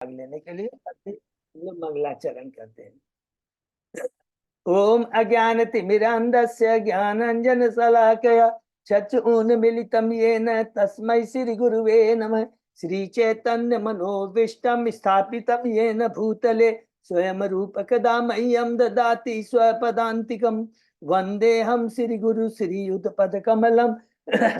भाग लेने के लिए अभी हम लोग मंगलाचरण करते हैं। ओम अज्ञानतिमिरान्धस्य ज्ञानाञ्जनशलाकया चक्षुरुन्मीलितं येन तस्मै श्रीगुरुवे नमः। श्रीचैतन्यमनोभीष्टं स्थापितं येन भूतले स्वयं रूपकदा मह्यं ददाति स्वपदान्तिकं। वन्देऽहं श्रीगुरु श्रीयुतपदकमलं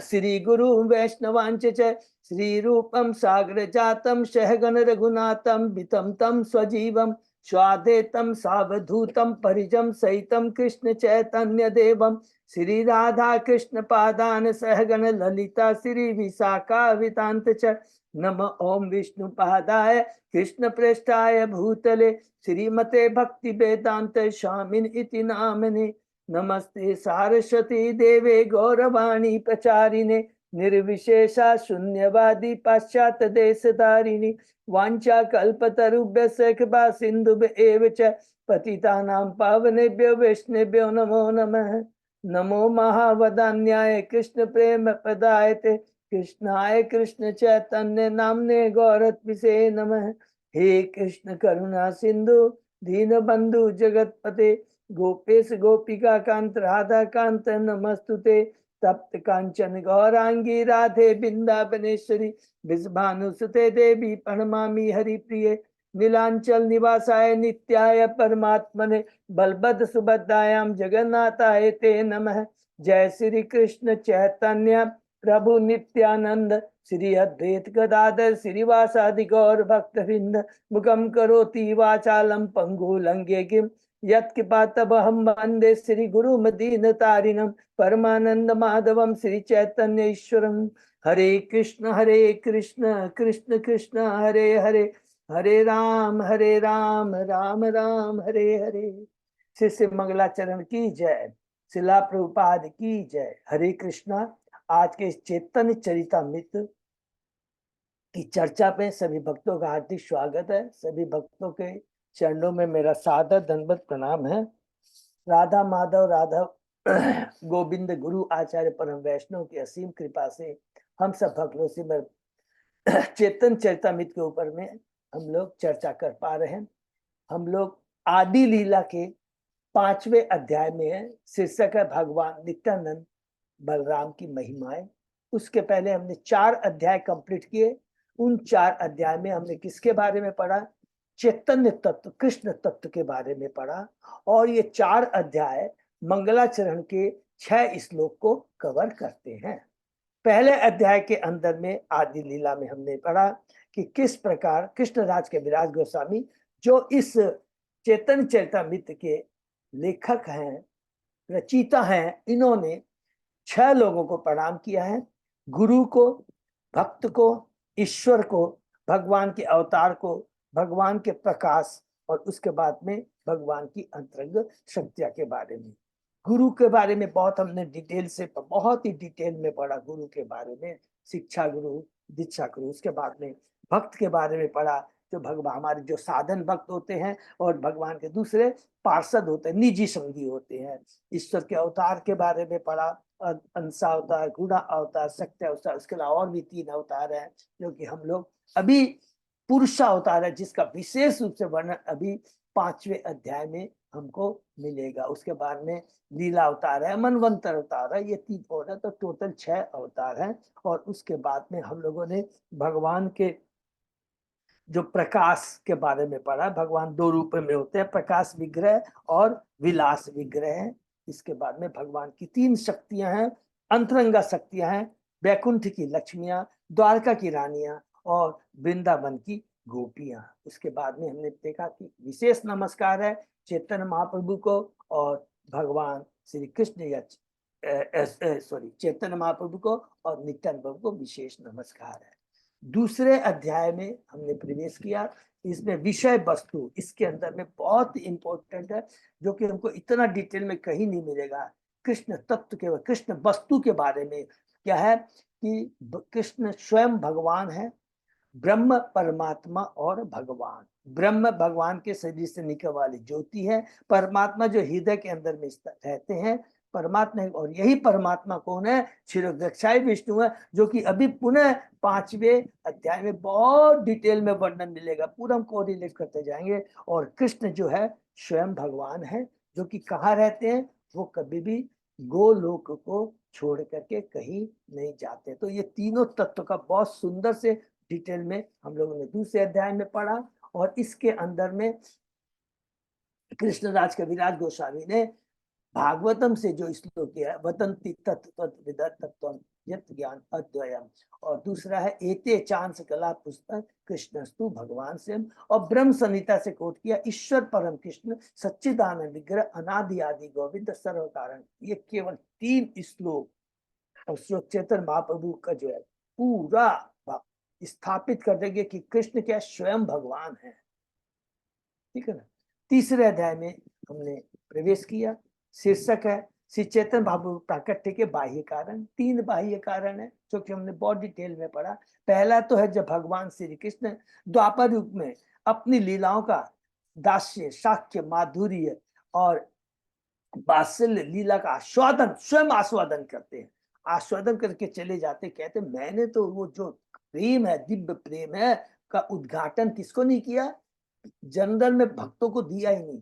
श्रीगुरु वैष्णवांच च श्रीरूपं साग्रजातं सहगण रघुनाथं वितं तं स्वजीवं स्वादेतं सावधूतं परिजं सहितं कृष्ण चैतन्य देवं श्री राधा कृष्ण पादान सहगण ललिता श्री विशाखावितांत च। नम ओम विष्णु पादाय कृष्ण पृष्ठाय भूतले श्रीमते भक्ति वेदांत स्वामिन इति नामने। नमस्ते सारस्वती देवे गौरवाणी प्रचारिणे निर्विशेषा शून्यवादी पाश्चात्य देशधारिणी वाञ्छा कल्पतरुभ्यश्च कृपा सिन्धुभ्य च पतितानां पावनेभ्यो वैष्णवेभ्यो नमो नमः। नमो महावदान्याय कृष्ण प्रेम प्रदायते कृष्णाय कृष्ण चैतन्य नामने गौरत्विषे नमः। हे कृष्ण करुणा सिंधु दीनबंधु जगतपते गोपेश गोपिका कांत राधा कांत नमस्तुते। तप्त कांचन गौरांगी राधे बिंदावनेश्वरी विषभानुसुते देवी प्रणमामि हरिप्रिये। नीलांचल निवासाय नित्याय परमात्मने बलभद्र सुभद्रायां जगन्नाथाय ते नमः। जय श्री कृष्ण चैतन्य प्रभु नित्यानंद श्री अद्वैत गदाधर श्रीवासादि गौर भक्तवृंद। मुखम करोति वाचालम पंगु लंघेगिं यत्कृपातमहं वन्दे श्री गुरुमदीनतारिणं परमानंद माधवम श्री चैतन्य ईश्वरम। हरे कृष्ण कृष्ण कृष्ण हरे हरे हरे राम राम राम हरे हरे। श्री श्री मंगलाचरण की जय, शिला प्रभुपाद की जय। हरे कृष्णा। आज के चैतन्य चरितामृत की चर्चा पे सभी भक्तों का हार्दिक स्वागत है। सभी भक्तों के चरणों में मेरा सादर दंडवत प्रणाम है। राधा माधव राधा गोविंद गुरु आचार्य परम वैष्णव की असीम कृपा से हम सब भक्तों से चेतन चरितामृत के ऊपर में हम लोग चर्चा कर पा रहे हैं। हम लोग आदि लीला के 5वें अध्याय में है। शीर्षक है भगवान नित्यानंद बलराम की महिमाएं। उसके पहले हमने 4 अध्याय कंप्लीट किए। उन 4 अध्याय में हमने किसके बारे में पढ़ा? चैतन्य तत्व कृष्ण तत्व के बारे में पढ़ा। और ये 4 अध्याय मंगलाचरण के 6 श्लोक को कवर करते हैं। पहले अध्याय के अंदर में आदि लीला में हमने पढ़ा कि किस प्रकार कृष्णराज के विराज गोस्वामी जो इस चैतन्य चरितामृत के लेखक हैं, रचयिता हैं, इन्होंने 6 लोगों को प्रणाम किया है। गुरु को, भक्त को, ईश्वर को, भगवान के अवतार को, भगवान के प्रकाश और उसके बाद में भगवान की अंतरंग शक्तियां के बारे में। गुरु के बारे में बहुत हमने बहुत ही डिटेल में पढ़ा। गुरु के बारे में शिक्षा गुरु, दीक्षा गुरु। उसके बाद में भक्त के बारे में पढ़ा, जो भगवान हमारे जो साधन भक्त होते हैं और भगवान के दूसरे पार्षद होते हैं, निजी संगी होते हैं। ईश्वर के अवतार के बारे में पढ़ा, अंशा अवतार, गुणा अवतार, सत्य अवतार। उसके अलावा और भी 3 अवतार हैं जो कि हम लोग अभी पुरुष अवतार है जिसका विशेष रूप से वर्णन अभी 5वें अध्याय में हमको मिलेगा। उसके बाद में लीला अवतार है, मनवंतर अवतार है, ये 3 और है, तो टोटल 6 अवतार हैं। और उसके बाद में हम लोगों ने भगवान के जो प्रकाश के बारे में पढ़ा। भगवान 2 रूप में होते हैं, प्रकाश विग्रह और विलास विग्रह। इसके बाद में भगवान की 3 शक्तियां हैं, अंतरंगा शक्तियां हैं, वैकुंठ की लक्ष्मियां, द्वारका की रानियां और वृंदावन की गोपियां। उसके बाद में हमने देखा कि विशेष नमस्कार है चैतन्य महाप्रभु को और भगवान श्री कृष्ण या चैतन्य महाप्रभु को और नित्यानंद प्रभु को विशेष नमस्कार है। दूसरे अध्याय में हमने प्रवेश किया। इसमें विषय वस्तु इसके अंदर में बहुत इंपॉर्टेंट है, जो कि हमको इतना डिटेल में कहीं नहीं मिलेगा। कृष्ण तत्व के, कृष्ण वस्तु के बारे में क्या है कि कृष्ण स्वयं भगवान है, ब्रह्म परमात्मा और भगवान। ब्रह्म भगवान के शरीर से निकलने वाली ज्योति है, परमात्मा जो हृदय के अंदर में रहते हैं, परमात्मा है। और यही परमात्मा कौन है? क्षीरोदक्षाई विष्णु है, जो कि अभी पुनः 5वें अध्याय में बहुत डिटेल में वर्णन मिलेगा, पूरा हम कोरिलेट करते जाएंगे। और कृष्ण जो है स्वयं भगवान है, जो कि कहाँ रहते हैं? वो कभी भी गोलोक को छोड़ करके कहीं नहीं जाते। तो ये तीनों तत्व का बहुत सुंदर से डिटेल में हम लोगों ने दूसरे अध्याय में पढ़ा। और इसके अंदर में कृष्णराज कविराज गोस्वामी ने भागवतम से जो श्लोक किया है, वतंती तत्व तत्व यत ज्ञान अद्वयम, और दूसरा है एते चांस कला पुस्तक कृष्णस्तु भगवान से, और ब्रह्म संहिता से कोट किया ईश्वर परम कृष्ण सच्चिदानंद विग्रह अनादि आदि गोविंद सर्व कारण। ये केवल 3 श्लोक और श्लोक चैतन्य महाप्रभु का जो है पूरा स्थापित कर देंगे कि कृष्ण क्या स्वयं भगवान है। ठीक है ना। तीसरे अध्याय में हमने प्रवेश किया, शीर्षक है श्री चैतन्य महाप्रभु प्राकट्य के बाह्य कारण। 3 बाह्य कारण है जो कि हमने बहुत डिटेल में पढ़ा। पहला तो है जब भगवान श्री कृष्ण द्वापर युग में अपनी लीलाओं का दास्य शाक्य माधुर्य और वात्सल्य लीला का आस्वादन स्वयं आस्वादन करते हैं, आस्वादन करके चले जाते, कहते मैंने तो वो जो प्रेम है, दिव्य प्रेम है का उद्घाटन किसको नहीं किया? जनरल में भक्तों को दिया ही नहीं,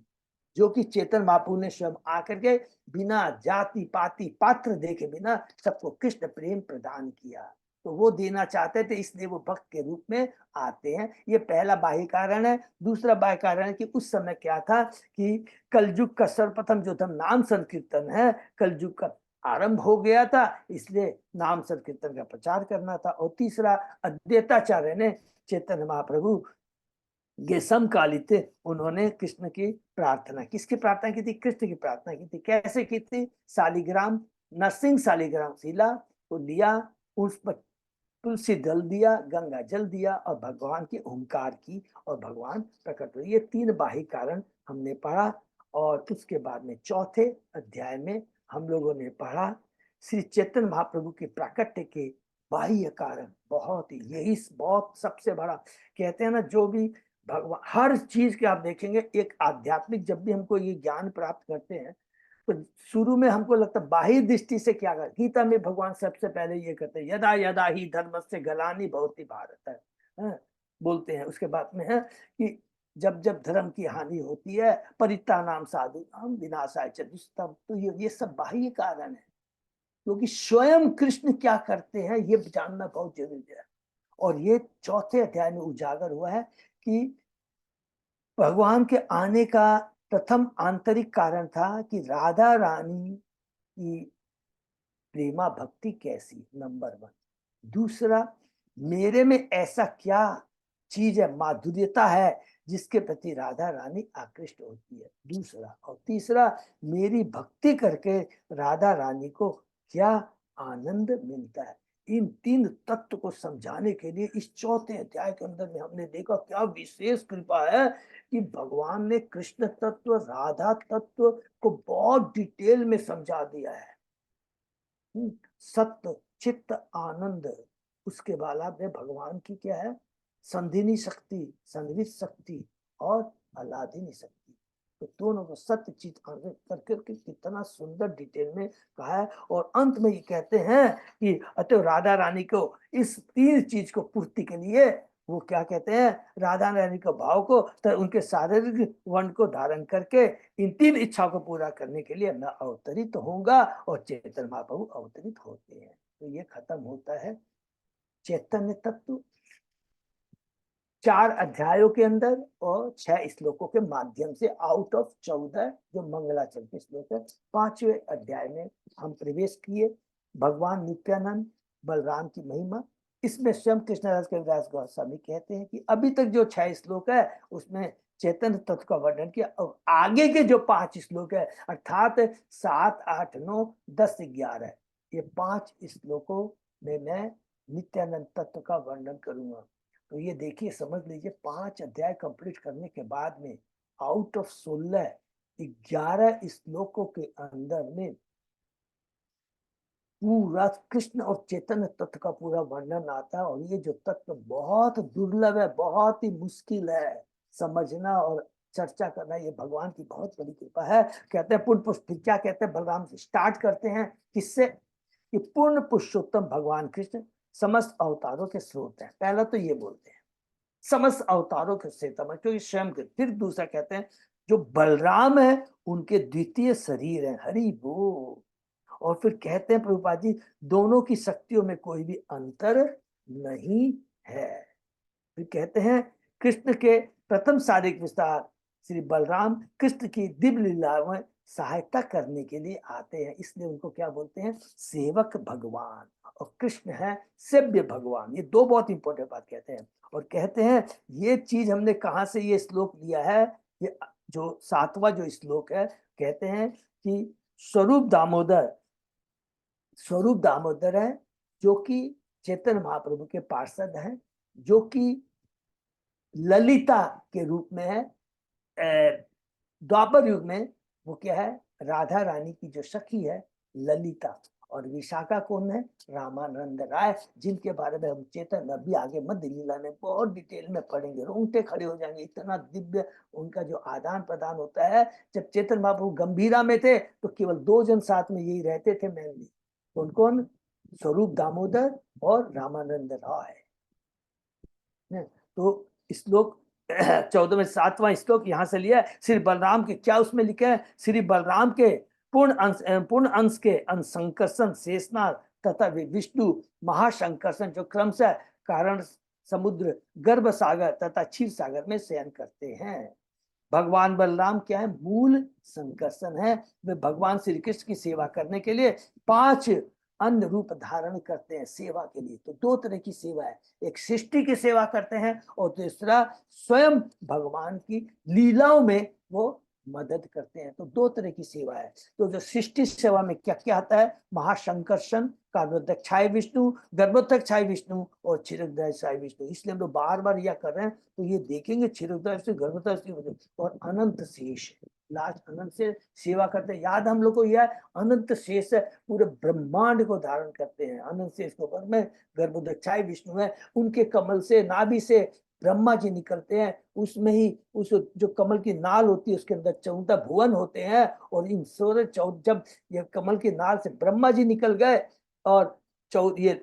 जो कि चेतन महाप्रभु ने स्वयं आकर के बिना जाति पाति पात्र देखे बिना सबको कृष्ण प्रेम प्रदान किया। तो वो देना चाहते थे, इसलिए वो भक्त के रूप में आते हैं। ये पहला बाह्य कारण है। दूसरा बाह्य कारण है कि उस समय क्या था कि कलयुग का सर्वप्रथम जो धर्म नाम संकीर्तन है, कलयुग का आरंभ हो गया था, इसलिए नाम संकीर्तन का प्रचार करना था। और तीसरा अद्वैताचार्य ने चैतन्य महाप्रभु ये समकालिक थे, उन्होंने कृष्ण की प्रार्थना, किसकी प्रार्थना की थी? कृष्ण की प्रार्थना की थी। कैसे की थी? शालिग्राम, नरसिंह शालिग्राम शिला को लिया, उस पर तुलसी दल दिया, गंगा जल दिया और भगवान की ओंकार की और भगवान प्रकट हुए। ये 3 बाह्य कारण हमने पढ़ा। और उसके बाद में चौथे अध्याय में हम लोगों ने पढ़ा श्री चैतन्य महाप्रभु के प्राकट्य के बाह्य कारण। बहुत ही यही बहुत सबसे बड़ा, कहते हैं ना, जो भी भगवान हर चीज के आप देखेंगे एक आध्यात्मिक, जब भी हमको ये ज्ञान प्राप्त करते हैं तो शुरू में हमको लगता है बाह्य दृष्टि से क्या कर, गीता में भगवान सबसे पहले ये कहते हैं यदा यदा ही धर्म से ग्लानि भवति भारत है, बोलते हैं। उसके बाद में है कि जब जब धर्म की हानि होती है परित्राणाम साधूनाम विनाशाय च दुष्कृतम। तो ये सब बाह्य कारण है, क्योंकि स्वयं कृष्ण क्या करते हैं ये जानना बहुत जरूरी है। और ये चौथे अध्याय में उजागर हुआ है कि भगवान के आने का प्रथम आंतरिक कारण था कि राधा रानी की प्रेमा भक्ति कैसी, नंबर 1। दूसरा, मेरे में ऐसा क्या चीज है, माधुर्यता है जिसके प्रति राधा रानी आकृष्ट होती है, दूसरा। और तीसरा, मेरी भक्ति करके राधा रानी को क्या आनंद मिलता है। इन 3 तत्व को समझाने के लिए इस चौथे अध्याय के अंदर में हमने देखा क्या विशेष कृपा है कि भगवान ने कृष्ण तत्व राधा तत्व को बहुत डिटेल में समझा दिया है। सत्य चित्त आनंद, उसके बाद में भगवान की क्या है? संधिनी शक्ति, संधित शक्ति और अलाधिनी शक्ति। तो दोनों को सत्य चित्त आनंद करके कितना सुंदर डिटेल में कहा है। और अंत में ये कहते हैं कि अतः राधा रानी को इस 3 चीज को पूर्ति के लिए वो क्या कहते हैं, राधा रानी के भाव को तो उनके शारीरिक वर्ण को धारण करके इन 3 इच्छाओं को पूरा करने के लिए मैं अवतरित होऊंगा और चैतन्य महाप्रभु अवतरित होते हैं। तो ये खत्म होता है चैतन्य तत्व 4 अध्यायों के अंदर और 6 श्लोकों के माध्यम से, आउट ऑफ 14 जो मंगलाचरण के श्लोक है। 5वें अध्याय में हम प्रवेश किए, भगवान नित्यानंद बलराम की महिमा। इसमें स्वयं कृष्णदास कविराज गोस्वामी कहते हैं कि अभी तक जो 6 श्लोक है उसमें चैतन्य तत्व का वर्णन किया। अब आगे के जो 5 श्लोक है अर्थात 7, 8, 9, 10, 11, ये 5 श्लोकों में मैं नित्यानंद तत्व का वर्णन करूंगा। तो ये देखिए, समझ लीजिए 5 अध्याय कंप्लीट करने के बाद में आउट ऑफ 16 11 श्लोकों के अंदर में पूरा कृष्ण और चैतन्य तत्व का पूरा वर्णन आता है। और ये जो तत्व बहुत दुर्लभ है, बहुत ही मुश्किल है समझना और चर्चा करना ये भगवान की बहुत बड़ी कृपा है। कहते हैं पूर्ण पुरुष, फिर क्या कहते हैं बलराम जी स्टार्ट करते हैं किससे कि पूर्ण पुरुषोत्तम भगवान कृष्ण समस्त अवतारों के स्रोत हैं। पहला तो ये बोलते हैं समस्त अवतारों के श्रेष्ठतम है क्योंकि स्वयं के। फिर दूसरा कहते हैं जो बलराम है उनके द्वितीय शरीर है, हरि बोल। और फिर कहते हैं प्रभुपाद जी दोनों की शक्तियों में कोई भी अंतर नहीं है। फिर कहते हैं कृष्ण के प्रथम शारीरिक विस्तार श्री बलराम कृष्ण की दिव्य लीला में सहायता करने के लिए आते हैं, इसलिए उनको क्या बोलते हैं सेवक भगवान। और कृष्ण है सेव्य भगवान। ये दो बहुत इंपॉर्टेंट बात कहते हैं। और कहते हैं ये चीज हमने कहां से ये श्लोक लिया है, ये जो 7वां जो श्लोक है, कहते हैं कि स्वरूप दामोदर है जो कि चैतन्य महाप्रभु के पार्षद हैं, जो कि ललिता के रूप में है। द्वापर युग में वो क्या है राधा रानी की जो सखी है ललिता। और विशाखा कौन है रामानंद राय, जिनके बारे में हम चेतन अभी आगे मध्य लीला में बहुत डिटेल में पढ़ेंगे, रोंगटे खड़े हो जाएंगे, इतना दिव्य उनका जो आदान प्रदान होता है। जब चेतन महाप्रभु गंभीरा में थे तो केवल 2 जन साथ में यही रहते थे मेनली, कौन कौन, स्वरूप दामोदर और रामानंद राय। तो श्लोक 14 में 7वां श्लोक यहां से लिया है। श्री बलराम के क्या उसमें लिखा है, श्री बलराम के पूर्ण अंश के संकर्षण शेषनाग तथा विष्णु महाशंकर्षण जो क्रमशः कारण समुद्र गर्भ सागर तथा क्षीर सागर में शयन करते हैं। भगवान बलराम क्या है मूल संकर्षण है। वे भगवान श्री कृष्ण की सेवा करने के लिए 5 अन्य रूप धारण करते हैं सेवा के लिए। तो 2 तरह की सेवा है, एक सृष्टि की सेवा करते हैं और दूसरा स्वयं भगवान की लीलाओं में वो मदद करते हैं। तो 2 तरह की सेवा है। तो जो सृष्टि सेवा में क्या क्या आता है, महाशंकर्षण, कालोदक्षाय विष्णु, गर्भोत्कचाय विष्णु और क्षीरोदक्षाय विष्णु। इसलिए हम लोग बार बार यह कर रहे हैं तो ये देखेंगे क्षीरोदक्षाय गर्भोत्कचाय और अनंत शेष लास्ट अनंत से सेवा करते हैं। याद हम लोग को यह अनंत शेष पूरे ब्रह्मांड को धारण करते हैं। अनंत शेष को में गर्भोदक्षाय विष्णु है, उनके कमल से नाभि से ब्रह्मा जी निकलते हैं, उसमें ही उस जो कमल की नाल होती है उसके अंदर 14 भुवन होते हैं। और इन 16 जब ये कमल की नाल से ब्रह्मा जी निकल गए और ये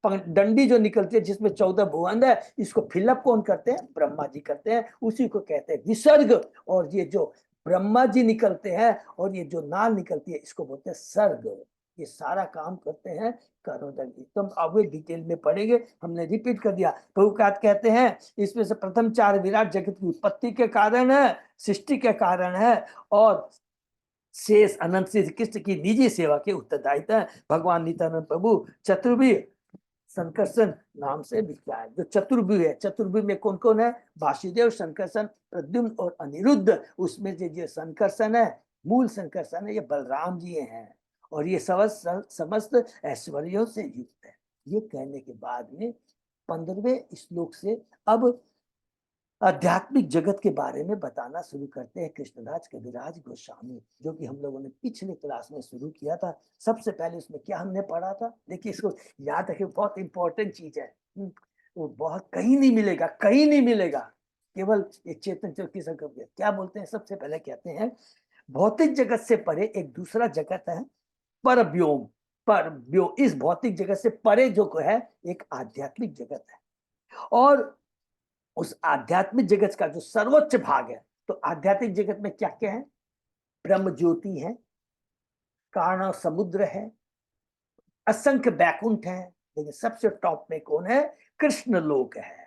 डंडी जो निकलती है जिसमें 14 भुवन है, इसको फिलअप कौन करते हैं ब्रह्मा जी करते हैं, उसी को कहते हैं विसर्ग। और ये जो ब्रह्मा जी निकलते हैं और ये जो नाल निकलती है इसको बोलते हैं सर्ग। ये सारा काम करते हैं करोदर जी। तो हम आगे डिटेल में पढ़ेंगे, हमने रिपीट कर दिया। प्रभुपाद कहते हैं इसमें से प्रथम 4 विराट जगत की उत्पत्ति के कारण है, सृष्टि के कारण है, और शेष अनंत श्री कृष्ण की निजी सेवा के उत्तरदायित्व है। भगवान नित्यानंद प्रभु चतुर्भुज संकर्षण नाम से विख्यात। जो चतुर्भुज है, चतुर्भुज में कौन कौन है, वासुदेव, संकर्षण, प्रद्युम्न और अनिरुद्ध। उसमें से जो संकर्षण है, मूल संकर्षण है, ये बलराम जी हैं और ये समस्त ऐश्वर्यों से युक्त है। ये कहने के बाद में 15वें श्लोक से अब आध्यात्मिक जगत के बारे में बताना शुरू करते हैं कृष्णदास कविराज गोस्वामी, जो कि हम लोगों ने पिछले क्लास में शुरू किया था। सबसे पहले उसमें क्या हमने पढ़ा था, देखिए इसको याद रखिए, बहुत इंपॉर्टेंट चीज है। वो बहुत कहीं नहीं मिलेगा, कहीं नहीं मिलेगा, केवल एक चेतन चौकी से क्या बोलते हैं। सबसे पहले कहते हैं भौतिक जगत से परे एक दूसरा जगत है पर व्योम। पर व्योम, इस भौतिक जगत से परे जो है एक आध्यात्मिक जगत है। और उस आध्यात्मिक जगत का जो सर्वोच्च भाग है, तो आध्यात्मिक जगत में क्या क्या है, ब्रह्म ज्योति है, कारण समुद्र है, असंख्य बैकुंठ है, लेकिन सबसे टॉप में कौन है, कृष्ण लोक है।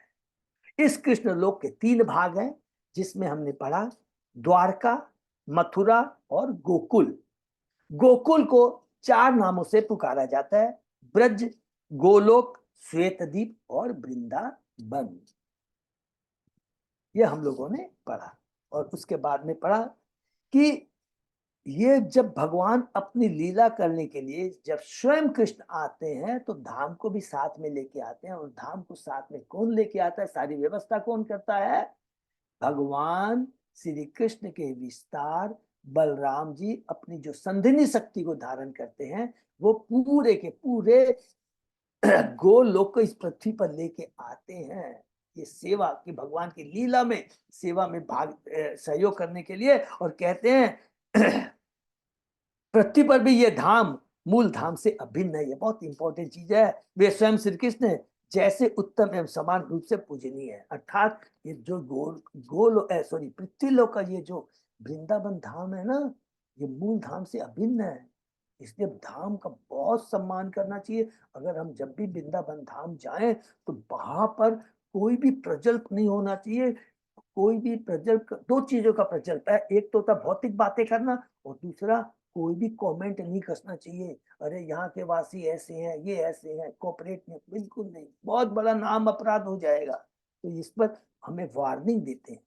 इस कृष्ण लोक के 3 भाग हैं जिसमें हमने पढ़ा द्वारका, मथुरा और गोकुल। गोकुल को 4 नामों से पुकारा जाता है, ब्रज, गोलोक, श्वेतद्वीप और वृंदावन। ये हम लोगों ने पढ़ा। और उसके बाद में पढ़ा कि ये जब भगवान अपनी लीला करने के लिए जब स्वयं कृष्ण आते हैं तो धाम को भी साथ में लेके आते हैं। और धाम को साथ में कौन लेके आता है, सारी व्यवस्था कौन करता है, भगवान श्री कृष्ण के विस्तार बलराम जी अपनी जो संधिनी शक्ति को धारण करते हैं, वो पूरे के पूरे गोलोक को इस पृथ्वी पर लेके आते हैं। ये सेवा कि भगवान की लीला में सेवा में भाग सहयोग करने के लिए। और कहते हैं पृथ्वी पर भी ये धाम मूल धाम से अभिन्न है। ये बहुत इंपॉर्टेंट चीज है। वे स्वयं श्री कृष्ण जैसे उत्तम एवं समान रूप से पूजनीय है। अर्थात ये जो सॉरी पृथ्वी लोक का ये जो वृंदावन धाम है ना, ये मूल धाम से अभिन्न है। इसलिए धाम का बहुत सम्मान करना चाहिए। अगर हम जब भी वृंदावन धाम जाएं तो वहां पर कोई भी प्रजल्प नहीं होना चाहिए। कोई भी प्रजल्प, दो चीजों का प्रजल्प है, एक तो होता भौतिक बातें करना और दूसरा कोई भी कमेंट नहीं कसना चाहिए। अरे यहाँ के वासी ऐसे हैं, ये ऐसे हैं, कोऑपरेट नहीं, बिल्कुल नहीं, बहुत बड़ा नाम अपराध हो जाएगा। तो इस पर हमें वार्निंग देते हैं।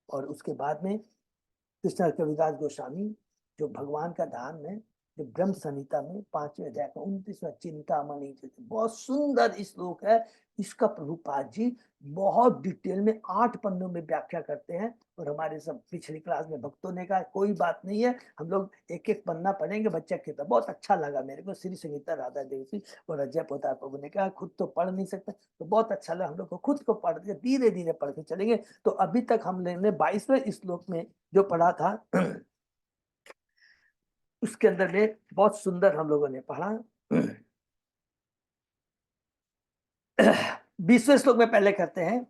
और उसके बाद में कृष्ण कविदास गोस्वामी जो भगवान का धाम है, जो ब्रह्म संहिता में 5वें अध्याय का 29वां चिंतामणि, बहुत सुंदर श्लोक है। इसका प्रभुपाद जी बहुत डिटेल में 8 पन्नों में व्याख्या करते हैं। और हमारे सब पिछली क्लास में भक्तों ने कहा कोई बात नहीं है, हम लोग एक एक पन्ना पढ़ेंगे बच्चा के। तो बहुत अच्छा लगा मेरे को। श्री संगीता राधा देवी और अजय पोता प्रभु ने कहा खुद तो पढ़ नहीं सकते, तो बहुत अच्छा लगा हम लोग को खुद को पढ़ के धीरे धीरे पढ़ के चलेंगे। तो अभी तक हमने 22वें श्लोक में जो पढ़ा था उसके अंदर में बहुत सुंदर हम लोगों ने पढ़ा। 20वें श्लोक में पहले करते हैं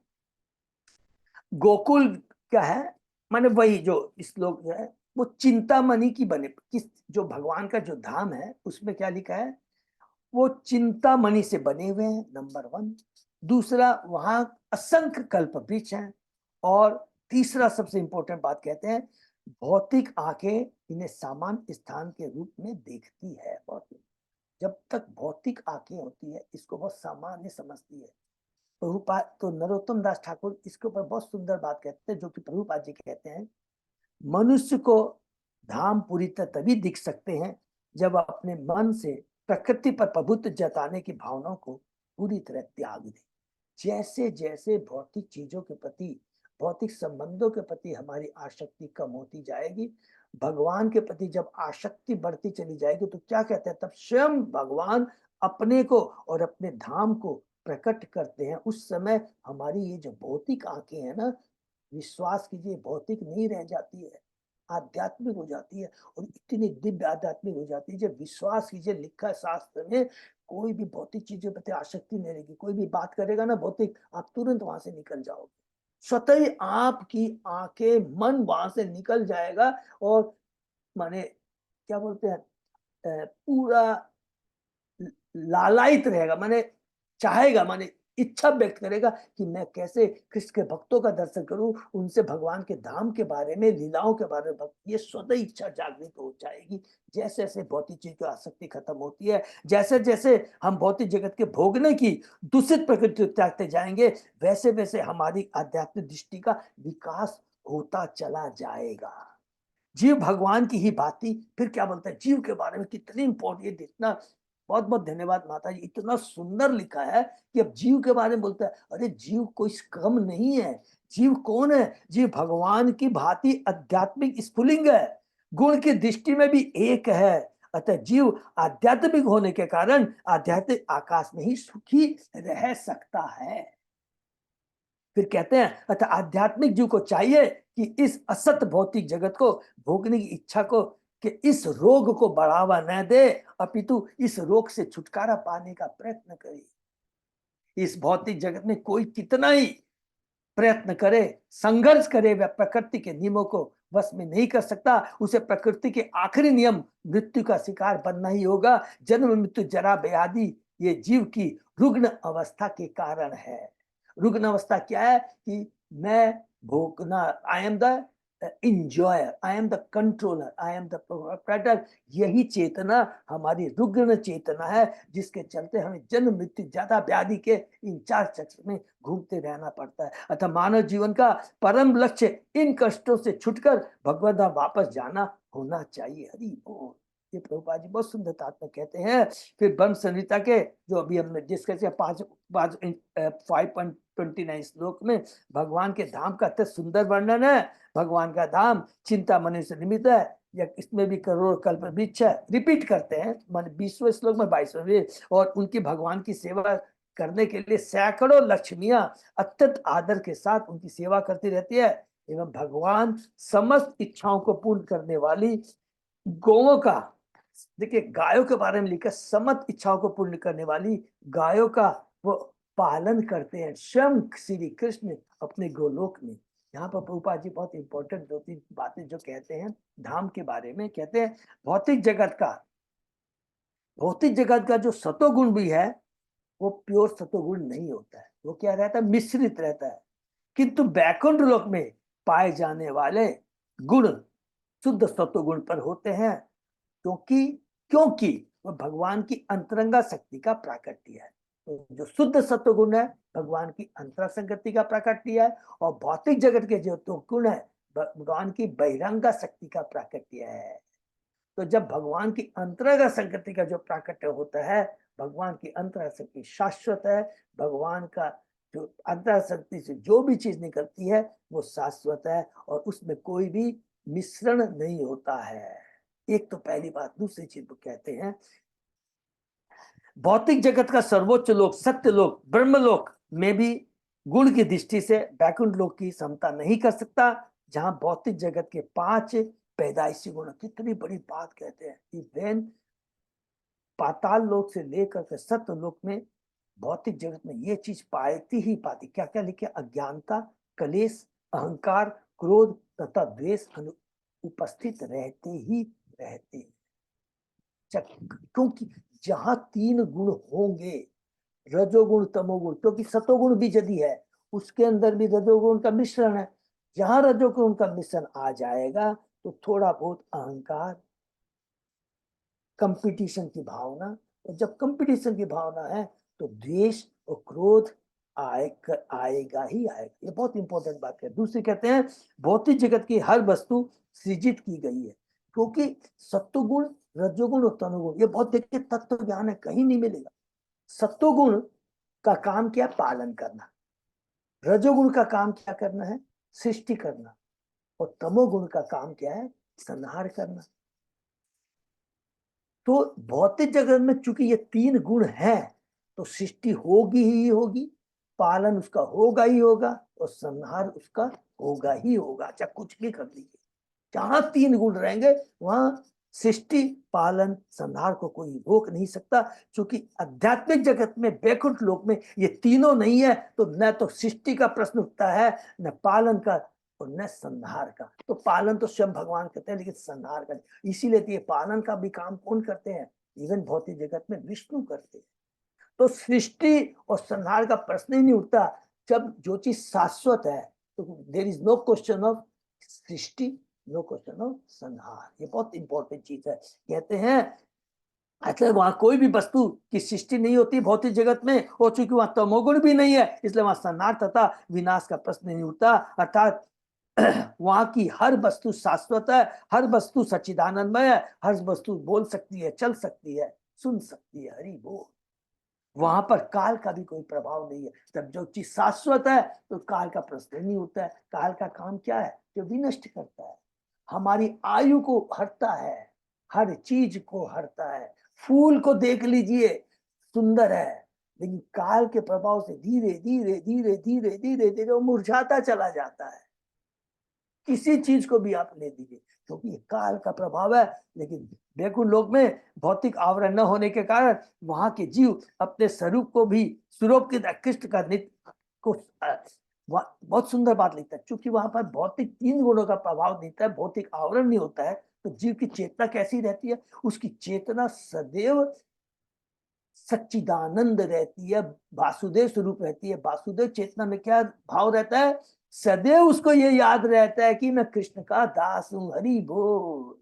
गोकुल क्या है, माने वही जो श्लोक जो है वो चिंतामणि की बने, किस जो भगवान का जो धाम है उसमें क्या लिखा है, वो चिंतामणि से बने हुए हैं, नंबर 1। दूसरा वहां असंख्य कल्प वृक्ष हैं। और तीसरा सबसे इंपॉर्टेंट बात कहते हैं भौतिक आंखें इन्हें सामान्य स्थान के रूप में देखती है। बहुत जब तक भौतिक आंखें होती है इसको बहुत सामान्य समझती है। प्रभुपाद तो नरोत्तम दास ठाकुर इसके ऊपर बहुत सुंदर बात कहते हैं, जो कि प्रभुपाद जी कहते हैं मनुष्य को धाम पूरी तरह तभी दिख सकते हैं जब अपने मन से प्रकृति पर प्रभुत्व जताने की भावनाओं को पूरी तरह त्याग दे। जैसे जैसे भौतिक चीजों के प्रति, भौतिक संबंधों के प्रति हमारी आसक्ति कम होती जाएगी, भगवान के प्रति जब आसक्ति बढ़ती चली जाएगी, तो क्या कहते हैं तब स्वयं भगवान अपने को और अपने धाम को प्रकट करते हैं। उस समय हमारी ये जो भौतिक आंखें हैं ना, विश्वास कीजिए भौतिक नहीं रह जाती है, आध्यात्मिक हो जाती है। और इतनी दिव्य आध्यात्मिक हो जाती है जब विश्वास कीजिए, लिखा है शास्त्र में कोई भी भौतिक चीजों पर आसक्ति नहीं रहेगी। कोई भी बात करेगा ना भौतिक, आप तुरंत वहां से निकल जाओगे, स्वतः ही आपकी आंखें मन वहां से निकल जाएगा। और माने क्या बोलते हैं पूरा लालायित रहेगा, माने चाहेगा, माने इच्छा व्यक्त करेगा कि मैं कैसे कृष्ण के भक्तों का दर्शन करूं, उनसे भगवान के धाम के बारे में, लीलाओं के बारे में। ये स्वतः इच्छा जागृत हो जाएगी। जैसे जैसे भौतिक चीज की आसक्ति खत्म होती है, जैसे जैसे हम भौतिक जगत के भोगने की दूषित प्रकृति त्यागते जाएंगे, वैसे वैसे हमारी आध्यात्मिक दृष्टि का विकास होता चला जाएगा। जीव भगवान की ही बाती। फिर क्या बोलते हैं जीव के बारे में, कितनी इंपॉर्टेंट, इतना बहुत बहुत धन्यवाद माता जी, इतना सुंदर लिखा है कि अब जीव के बारे में बोलता है। अरे जीव कोई कम नहीं है। जीव कौन है? जीव भगवान की भांति आध्यात्मिक स्फुलिंग है, गुण की दृष्टि में भी एक है। अतः जीव आध्यात्मिक होने के कारण आध्यात्मिक आकाश में ही सुखी रह सकता है। फिर कहते हैं अतः आध्यात्मिक जीव को चाहिए कि इस असत भौतिक जगत को भोगने की इच्छा को, कि इस रोग को बढ़ावा न दे, अपितु इस रोग से छुटकारा पाने का प्रयत्न करे। इस भौतिक जगत में कोई कितना ही प्रयत्न करे, संघर्ष करे, वह प्रकृति के नियमों को वश में नहीं कर सकता। उसे प्रकृति के आखिरी नियम मृत्यु का शिकार बनना ही होगा। जन्म मृत्यु जरा व्याधि ये जीव की रुग्ण अवस्था के कारण है। रुग्ण अवस्था क्या है कि मैं भोगना, I am the enjoyer, I am the controller, I am the proprietor. यही चेतना हमारी रुग्ण चेतना है, जिसके चलते हमें जन्म मृत्यु ज्यादा व्याधि के इन 4 चक्र में घूमते रहना पड़ता है। अतः मानव जीवन का परम लक्ष्य इन कष्टों से छुटकर भगवत धाम वापस जाना होना चाहिए। हरि बोल। ये प्रभुपाद जी बहुत सुंदरता में कहते हैं। फिर ब्रह्म संहिता के जो अभी हमने डिस्कस किया 5.29 श्लोक में भगवान के धाम का अत्यंत सुंदर वर्णन है। भगवान का धाम चिंतामणि से निमित्त है, या इसमें भी करोड़ कल्प वृक्ष है। रिपीट करते हैं मान 20वें श्लोक में 22वें, और उनकी भगवान की सेवा करने के लिए सैकड़ों लक्ष्मियां अत्यंत आदर के साथ उनकी सेवा करती रहती है। एवं भगवान समस्त इच्छाओं को पूर्ण करने वाली गौओं का, देखिए गायों के बारे में लिखा, समस्त इच्छाओं को पूर्ण करने वाली गायों का वो पालन करते हैं स्वयं श्री कृष्ण अपने गोलोक में। यहाँ पर प्रभुपाद जी बहुत इंपॉर्टेंट 2-3 बातें जो कहते हैं धाम के बारे में, कहते हैं भौतिक जगत का जो सतोगुण भी है वो प्योर सतोगुण नहीं होता है, वो क्या रहता है, मिश्रित रहता है। किंतु बैकुंठ लोक में पाए जाने वाले गुण शुद्ध सत्वगुण पर होते हैं, क्योंकि क्योंकि वह भगवान की अंतरंगा शक्ति का प्राकट्य है। तो जो शुद्ध सत्वगुण है भगवान की अंतरंगा शक्ति का प्राकट्य है, और भौतिक जगत के जो तो गुण है भगवान की बहिरंगा शक्ति का प्राकट्य है। तो जब भगवान की अंतरंगा शक्ति का जो प्राकट्य होता है, भगवान की अंतरंगा शक्ति शाश्वत है, भगवान का जो अंतरंगा शक्ति से जो भी चीज निकलती है वो शाश्वत है, और उसमें कोई भी मिश्रण नहीं होता है। एक तो पहली बात। दूसरी चीज वो कहते हैं भौतिक जगत का सर्वोच्च लोक सत्य लोक ब्रह्मलोक में भी गुण की दृष्टि से बैकुंठ लोक की समता नहीं कर सकता, जहां भौतिक जगत के 5 पैदाइशी गुण। कितनी बड़ी बात कहते हैं कि वेन पाताल लोक से लेकर के सत्य लोक में भौतिक जगत में ये चीज पाती ही पाती। क्या क्या लिखे, अज्ञानता, कलेश, अहंकार, क्रोध तथा द्वेष उपस्थित रहते ही रहते हैं। क्योंकि जहां 3 गुण होंगे, रजोगुण तमोगुण, क्योंकि सतोगुण भी यदि है उसके अंदर भी रजोगुण का मिश्रण है, जहां रजोगुण का मिश्रण आ जाएगा तो थोड़ा बहुत अहंकार, कंपटीशन की भावना, और जब कंपटीशन की भावना है तो द्वेष और क्रोध आएगा ही आएगा। ये बहुत इंपॉर्टेंट बात है। दूसरी कहते हैं भौतिक जगत की हर वस्तु सृजित की गई है, क्योंकि सत्वगुण, रजोगुण और तमोगुण ये बहुत देखिए तत्व ज्ञान है, कहीं नहीं मिलेगा। सत्वगुण का काम क्या, पालन करना। रजोगुण का काम क्या करना है, सृष्टि करना। और तमोगुण का काम क्या है, संहार करना। तो भौतिक जगत में चूंकि ये 3 गुण हैं तो सृष्टि होगी ही होगी, पालन उसका होगा ही होगा, और संहार उसका होगा ही होगा, चाहे कुछ भी कर लीजिए। जहां 3 गुण रहेंगे वहां सृष्टि, पालन, संहार को कोई रोक नहीं सकता। क्योंकि आध्यात्मिक जगत में बैकुंठ लोक में ये तीनों नहीं है, तो न तो सृष्टि का प्रश्न उठता है, न पालन का, और न संहार का। तो पालन तो स्वयं भगवान करते हैं, लेकिन संहार का, इसीलिए तो ये पालन का भी काम कौन करते हैं, इवन भौतिक जगत में विष्णु करते हैं। तो सृष्टि और संहार का प्रश्न ही नहीं उठता। जब जो चीज शाश्वत है तो there is no question of सृष्टि, नो क्वेश्चन ऑफ संहार। ये बहुत इंपॉर्टेंट चीज है। कहते हैं मतलब वहां कोई भी वस्तु की सृष्टि नहीं होती भौतिक जगत में, और चूंकि वहां तमोगुण भी नहीं है इसलिए वहां संहार तथा विनाश का प्रश्न नहीं उठता। अर्थात वहां की हर वस्तु शाश्वत है, हर वस्तु सच्चिदानंदमय है, हर वस्तु बोल सकती है, चल सकती है, सुन सकती है, हरि बोल। वहां पर काल का भी कोई प्रभाव नहीं है। जब जो चीज शाश्वत है तो काल का प्रश्न नहीं होता है। काल का काम क्या है, जो विनष्ट करता है, हमारी आयु को हरता है, हर चीज को हरता है। फूल को देख लीजिए, सुंदर है, लेकिन काल के प्रभाव से धीरे धीरे धीरे धीरे धीरे धीरे वो मुरझाता चला जाता है। किसी चीज को भी आप ले दीजिए, क्योंकि ये काल का प्रभाव है। लेकिन बैकुंठ लोक में भौतिक आवरण न होने के कारण वहां के जीव अपने स्वरूप को भी स्वरूप के कृष्ण का नित्य को बहुत सुंदर बात लिखता है। क्योंकि वहां पर भौतिक 3 गुणों का प्रभाव नहीं है, भौतिक आवरण नहीं होता है, तो जीव की चेतना कैसी रहती है, उसकी चेतना सदैव सच्चिदानंद रहती है, वासुदेव स्वरूप रहती है। वासुदेव चेतना में क्या भाव रहता है, सदैव उसको ये याद रहता है कि मैं कृष्ण का दास हूं, हरि बोल,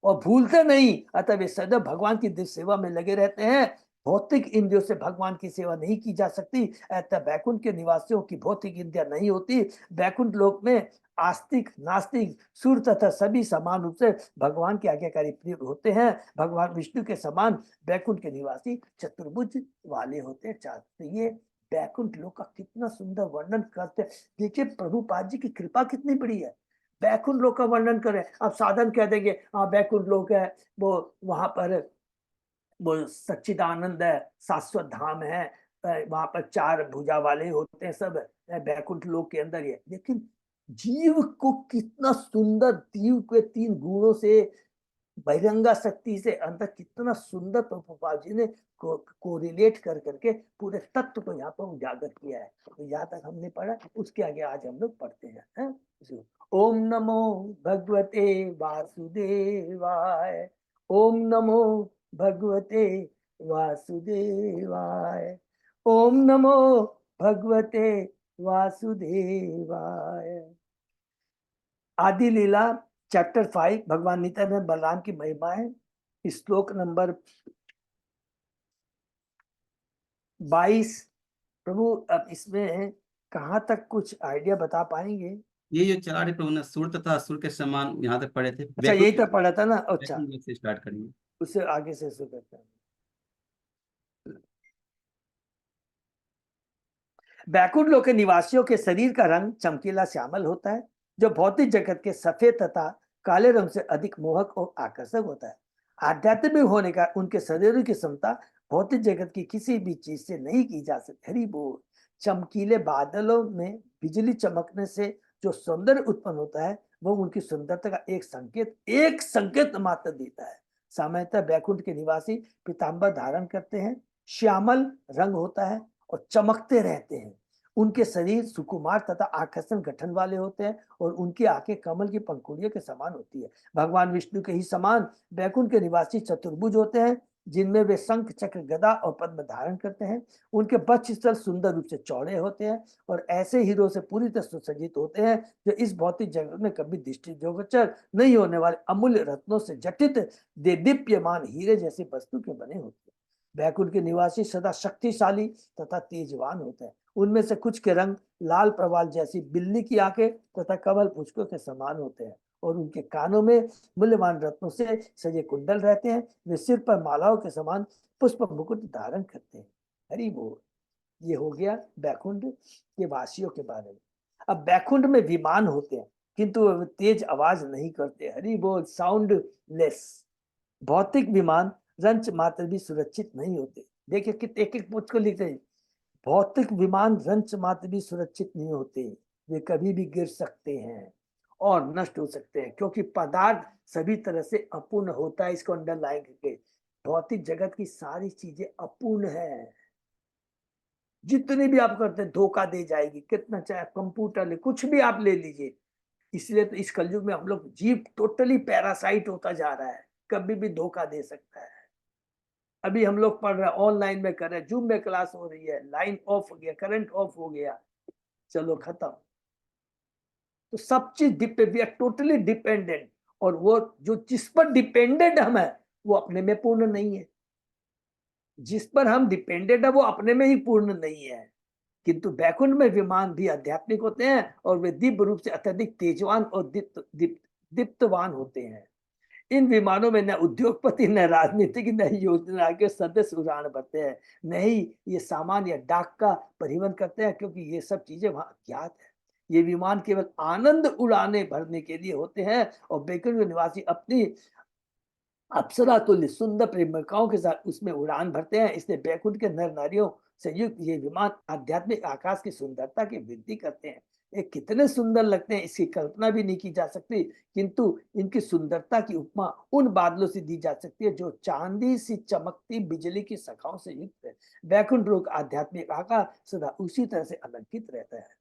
और भूलते नहीं। अतः वे सदैव भगवान की दिव्य सेवा में लगे रहते हैं। भौतिक इंद्रियों से भगवान की सेवा नहीं की जा सकती, अतः बैकुंठ के निवासियों की भौतिक इंद्रिया नहीं होती। बैकुंठ लोक में आस्तिक, नास्तिक, सूर तथा सभी समान रूप से भगवान के आज्ञाकारी प्रिय होते हैं। भगवान विष्णु के समान बैकुंठ के निवासी चतुर्भुज वाले होते हैं। तो ये बैकुंठ लोक का कितना सुंदर वर्णन करते हैं। देखिए प्रभुपाद जी की कृपा कितनी बड़ी है। बैकुंठ लोक का वर्णन करें, अब साधन कह देंगे हाँ बैकुंठ लोक है, वो वहां पर वो सच्चिदानंद है, शाश्वत धाम है, वहां पर 4 भुजा वाले होते हैं, सब बैकुंठ लोक के अंदर ही है। लेकिन जीव को कितना सुंदर, जीव के 3 गुणों से, बहिरंगा शक्ति से अंदर कितना सुंदर प्रभुपाद जी ने कोरिलेट कर करके पूरे तत्व को यहाँ पर उजागर किया है। तो यहाँ तक हमने पढ़ा, उसके आगे आज हम लोग पढ़ते हैं, है? ओम नमो भगवते वासुदेवाय, ओम नमो भगवते वासुदेवाय, ओम नमो भगवते वासुदेवाय। आदि लीला चैप्टर 5, भगवान नित्यानंद बलराम की महिमा है। श्लोक नंबर 22। प्रभु अब इसमें कहाँ तक कुछ आइडिया बता पाएंगे? ये जो चला रहे प्रभु ने सुर तथा असुर के समान यहाँ तक पढ़े थे। अच्छा, यही तो पढ़ा था ना। अच्छा, वैकुंठ लोक से स्टार्ट करेंगे। उससे आगे से शुरू करते हैं। बैकुंठ लोक के निवासियों के शरीर का रंग चमकीला श्यामल होता है, जो भौतिक जगत के सफेद तथा काले रंग से अधिक मोहक और आकर्षक होता है। आध्यात्मिक होने का उनके शरीर की क्षमता भौतिक जगत की किसी भी चीज से नहीं की जा सकती। हरि बोल। चमकीले बादलों में बिजली चमकने से जो सौंदर्य उत्पन्न होता है, वह उनकी सुंदरता का एक संकेत मात्र देता है। सामान्यतः बैकुंठ के निवासी पीताम्बर धारण करते हैं, श्यामल रंग होता है और चमकते रहते हैं। उनके शरीर सुकुमार तथा आकर्षण गठन वाले होते हैं और उनकी आंखें कमल की पंखुड़ियों के समान होती है। भगवान विष्णु के ही समान बैकुंठ के निवासी चतुर्भुज होते हैं, जिनमें वे शंख चक्र गदा और पद्म धारण करते हैं। उनके वक्षस्थल सुंदर रूप से चौड़े होते हैं और ऐसे हीरो से पूरी तरह सुसज्जित होते हैं, जो इस भौतिक जगत में कभी दृष्टिगोचर नहीं होने वाले अमूल्य रत्नों से जटित दीप्यमान हीरे जैसी वस्तु के बने होते हैं। बैकुंठ के निवासी सदा शक्तिशाली तथा तेजवान होते हैं। उनमें से कुछ के रंग लाल प्रवाल जैसी बिल्ली की आंखें तथा कमल पुष्पों के समान होते हैं और उनके कानों में मूल्यवान रत्नों से सजे कुंडल रहते हैं। वे सिर पर मालाओं के समान पुष्प मुकुट धारण करते हैं। हरि बोल। ये हो गया बैकुंठ के वासियों के बारे में। अब बैकुंठ में विमान होते हैं, किंतु वे तेज आवाज नहीं करते। हरि बोल। साउंडलेस। भौतिक विमान रंच मात्र भी सुरक्षित नहीं होते। देखिए कि एक एक पुष्प को लिखते हैं, भौतिक विमान रंच मात्र भी सुरक्षित नहीं होते, वे कभी भी गिर सकते हैं और नष्ट हो सकते हैं, क्योंकि पदार्थ सभी तरह से अपूर्ण होता है। इसको अंडरलाइन करके, भौतिक जगत की सारी चीजें अपूर्ण है। जितने भी आप करते हैं धोखा दे जाएगी, कितना चाहे कंप्यूटर ले, कुछ भी आप ले लीजिए। इसलिए तो इस कलयुग में हम लोग जीव टोटली पैरासाइट होता जा रहा है, कभी भी धोखा दे सकता है। अभी हम लोग पढ़ रहे हैं, ऑनलाइन में कर रहे हैं, जूम में क्लास हो रही है, लाइन ऑफ हो गया, करंट ऑफ हो गया, चलो खत्म। तो सब चीज वी आर टोटली डिपेंडेंट, और वो जो जिस पर डिपेंडेंट हम है वो अपने में पूर्ण नहीं है। जिस पर हम डिपेंडेंट है वो अपने में ही पूर्ण नहीं है। किंतु बैकुंठ में विमान भी आध्यात्मिक होते हैं और वे दिव्य रूप से अत्यधिक तेजवान और दीप्तवान होते हैं। इन विमानों में न उद्योगपति, न राजनीतिक, न योजना के सदस्य उड़ान भरते हैं, न ही ये सामान या डाक का परिवहन करते हैं, क्योंकि ये सब चीजें वहां अज्ञात है। ये विमान केवल आनंद उड़ाने भरने के लिए होते हैं और बैकुंठ के निवासी अपनी अप्सरा तुल्य सुंदर प्रेमिकाओं के साथ उसमें उड़ान भरते हैं। इसलिए बैकुंठ के नर नारियों से युक्त ये विमान आध्यात्मिक आकाश की सुंदरता की वृद्धि करते हैं। ये कितने सुंदर लगते हैं, इसकी कल्पना भी नहीं की जा सकती। किंतु इनकी सुंदरता की उपमा उन बादलों से दी जा सकती है जो चांदी सी चमकती बिजली की शाखाओं से युक्त है। बैकुंठ लोक आध्यात्मिक आकाश सदा उसी तरह से अलंकृत रहता है।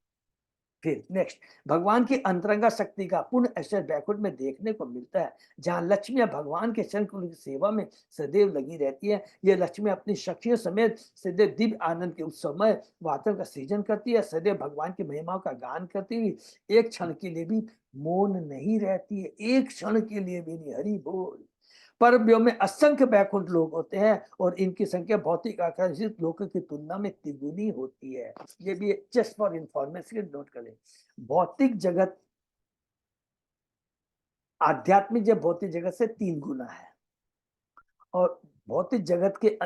फिर नेक्स्ट, भगवान की अंतरंगा शक्ति का पूर्ण ऐश्वर्य बैकुंठ में देखने को मिलता है, जहां लक्ष्मियां भगवान के चरण कमल की सेवा में सदैव लगी रहती है। ये लक्ष्मियां अपनी शक्तियों समेत सदैव दिव्य आनंद के उत्सवमय वातावरण का सृजन करती है, सदैव भगवान की महिमाओं का गान करती हुई एक क्षण के लिए भी मौन नहीं रहती है, एक क्षण के लिए भी नहीं। हरि बोल। परव्योम में असंख्य बैकुंठ लोग होते हैं और इनकी संख्या भौतिक आकर्षित लोगों की तुलना में तिगुनी होती है। ये भी जस्ट फॉर इंफॉर्मेशन नोट करें। भौतिक जगत आध्यात्मिक जब भौतिक जगत से 3 गुना है, और भौतिक जगत के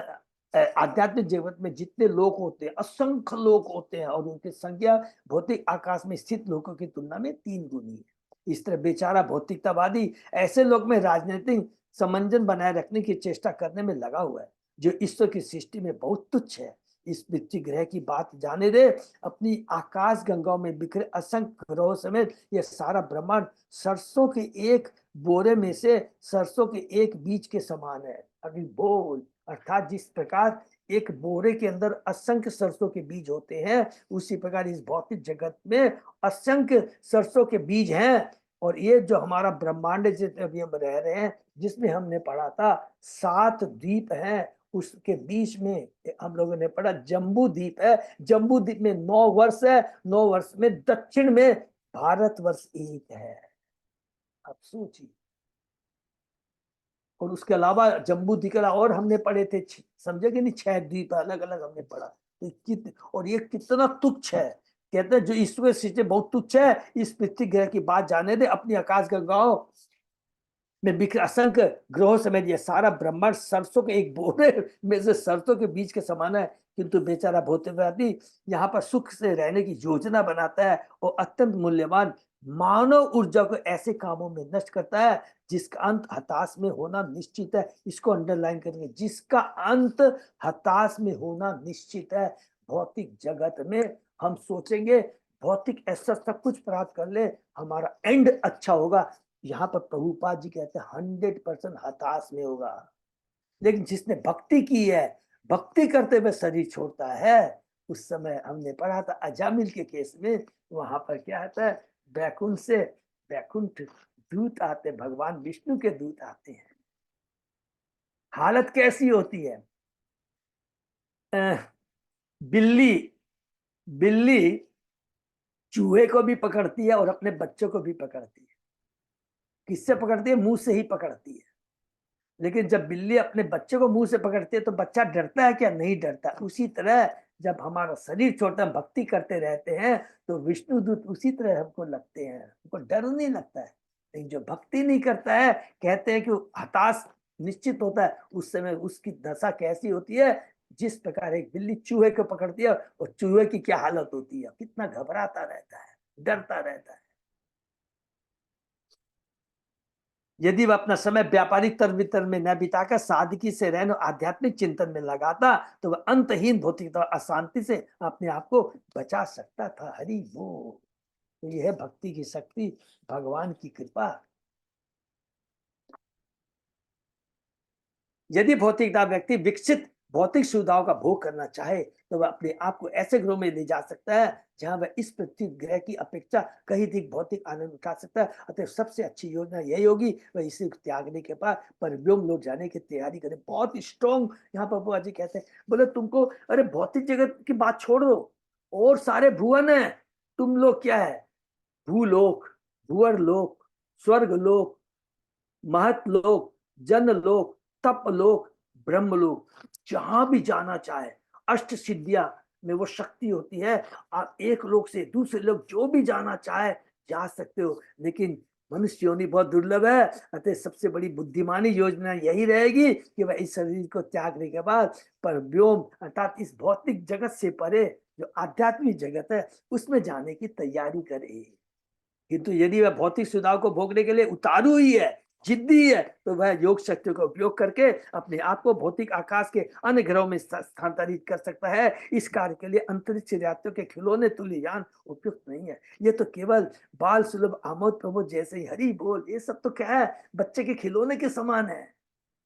आध्यात्मिक जगत में जितने लोग होते हैं, असंख्य लोग होते हैं, और उनकी संख्या भौतिक आकाश में स्थित लोगों की तुलना में 3 गुनी है। इस तरह बेचारा भौतिकतावादी ऐसे लोग में राजनीतिक समंजन बनाए रखने की चेष्टा करने में लगा हुआ है, जो ईश्वर की सृष्टि में बहुत तुच्छ है। इस पृथ्वी ग्रह की बात जाने दे, अपनी आकाश गंगाओं में बिखरे असंख्य ग्रहों समेत ये सारा ब्रह्मांड सरसों के एक बोरे में से सरसों के एक बीज के समान है। अभी बोल, अर्थात जिस प्रकार एक बोरे के अंदर असंख्य सरसों के बीज होते हैं, उसी प्रकार इस भौतिक जगत में असंख्य सरसों के बीज हैं। और ये जो हमारा ब्रह्मांड जिसमें अभी हम रह रहे हैं, जिसमें हमने पढ़ा था 7 द्वीप हैं, उसके बीच में हम लोगों ने पढ़ा जम्बू द्वीप है। जम्बू द्वीप में 9 वर्ष है, 9 वर्ष में दक्षिण में भारतवर्ष एक है। अब सोचिए। और उसके अलावा जम्बू द्वीप और हमने पढ़े थे, समझे कि नहीं, 6 द्वीप अलग अलग हमने पढ़ा। तो और ये कितना तुच्छ है। कहते हैं जो ईश्वर सृष्टि बहुत तुच्छ है, इस पृथ्वी ग्रह की बात जाने दे, अपनी आकाश गंगाओं में बिखरे असंख्य ग्रहों समेत ये सारा ब्रह्मांड सरसों के एक बोरे में से सरसों के बीज के समान है। किंतु बेचारा भौतिकवादी यहाँ पर सुख से रहने की योजना बनाता है और अत्यंत मूल्यवान मानव ऊर्जा को ऐसे कामों में नष्ट करता है जिसका अंत हताश में होना निश्चित है। इसको अंडरलाइन करेंगे, जिसका अंत हताश में होना निश्चित है। भौतिक जगत में हम सोचेंगे भौतिक ऐसा सब कुछ प्राप्त कर ले, हमारा एंड अच्छा होगा। यहाँ पर प्रभुपाद जी कहते हैं 100% हताश में होगा। लेकिन जिसने भक्ति की है, भक्ति करते हुए शरीर छोड़ता है, उस समय हमने पढ़ा था अजामिल के केस में, वहां पर क्या आता है, बैकुंठ से बैकुंठ दूत आते, भगवान विष्णु के दूत आते हैं। हालत कैसी होती है, बिल्ली बिल्ली चूहे को भी पकड़ती है और अपने बच्चों को भी पकड़ती है। किससे पकड़ती है? मुंह से ही पकड़ती है। लेकिन जब बिल्ली अपने बच्चे को मुंह से पकड़ती है तो बच्चा डरता है क्या? नहीं डरता। उसी तरह जब हमारा शरीर छोटा, भक्ति करते रहते हैं तो विष्णु दूत उसी तरह हमको लगते हैं, हमको डर नहीं लगता है। लेकिन जो भक्ति नहीं करता है, कहते हैं कि हताश निश्चित होता है। उस समय उसकी दशा कैसी होती है, जिस प्रकार एक बिल्ली चूहे को पकड़ती है, और चूहे की क्या हालत होती है, कितना घबराता रहता है, डरता रहता है। यदि वह अपना समय व्यापारिक तर वितर में न बिताकर सादगी से रहने आध्यात्मिक चिंतन में लगाता तो वह अंतहीन भौतिक अशांति से अपने आप को बचा सकता था। हरि बोल। तो यह है भक्ति की शक्ति, भगवान की कृपा। यदि भौतिकता व्यक्ति विकसित भौतिक सुविधाओं का भोग करना चाहे तो वह अपने आप को ऐसे ग्रहों में ले जा सकता है जहां वह इस पृथ्वी ग्रह की अपेक्षा कहीं अधिक भौतिक आनंद उठा सकता है। अतः सबसे अच्छी योजना यही होगी वह इसे त्यागने के बाद परव्योम लोग जाने की तैयारी करें। बहुत स्ट्रॉन्ग यहाँ पर बाबा जी कहते हैं, बोले तुमको अरे भौतिक जगत की बात छोड़ दो, और सारे भुवन है, तुम लोग क्या है, भूलोक, भुवर लोक, स्वर्ग लोक, महत लोक, जन लोक, तप लोक, ब्रह्म लोक, जहां भी जाना चाहे, अष्ट सिद्धियां में वो शक्ति होती है। आप एक लोक से दूसरे लोक जो भी जाना चाहे जा सकते हो। लेकिन मनुष्य योनि बहुत दुर्लभ है, अतः सबसे बड़ी बुद्धिमानी योजना यही रहेगी कि वह इस शरीर को त्यागने के बाद पर व्योम अर्थात इस भौतिक जगत से परे जो आध्यात्मिक जगत है उसमें जाने की तैयारी करे। किंतु यदि वह भौतिक सुविधाओं को भोगने के लिए उतारू ही है, जिद्दी है, तो वह योग शक्तियों का उपयोग करके अपने आप को भौतिक आकाश के अन्य ग्रहों में स्थानांतरित कर सकता है। इस कार्य के लिए अंतरिक्ष यात्रियों के खिलौने तुल्य यान उपयुक्त नहीं है। ये तो केवल बाल सुलभ आमोद प्रमोद जैसे ही, हरि बोल, ये सब तो क्या है, बच्चे के खिलौने के समान है,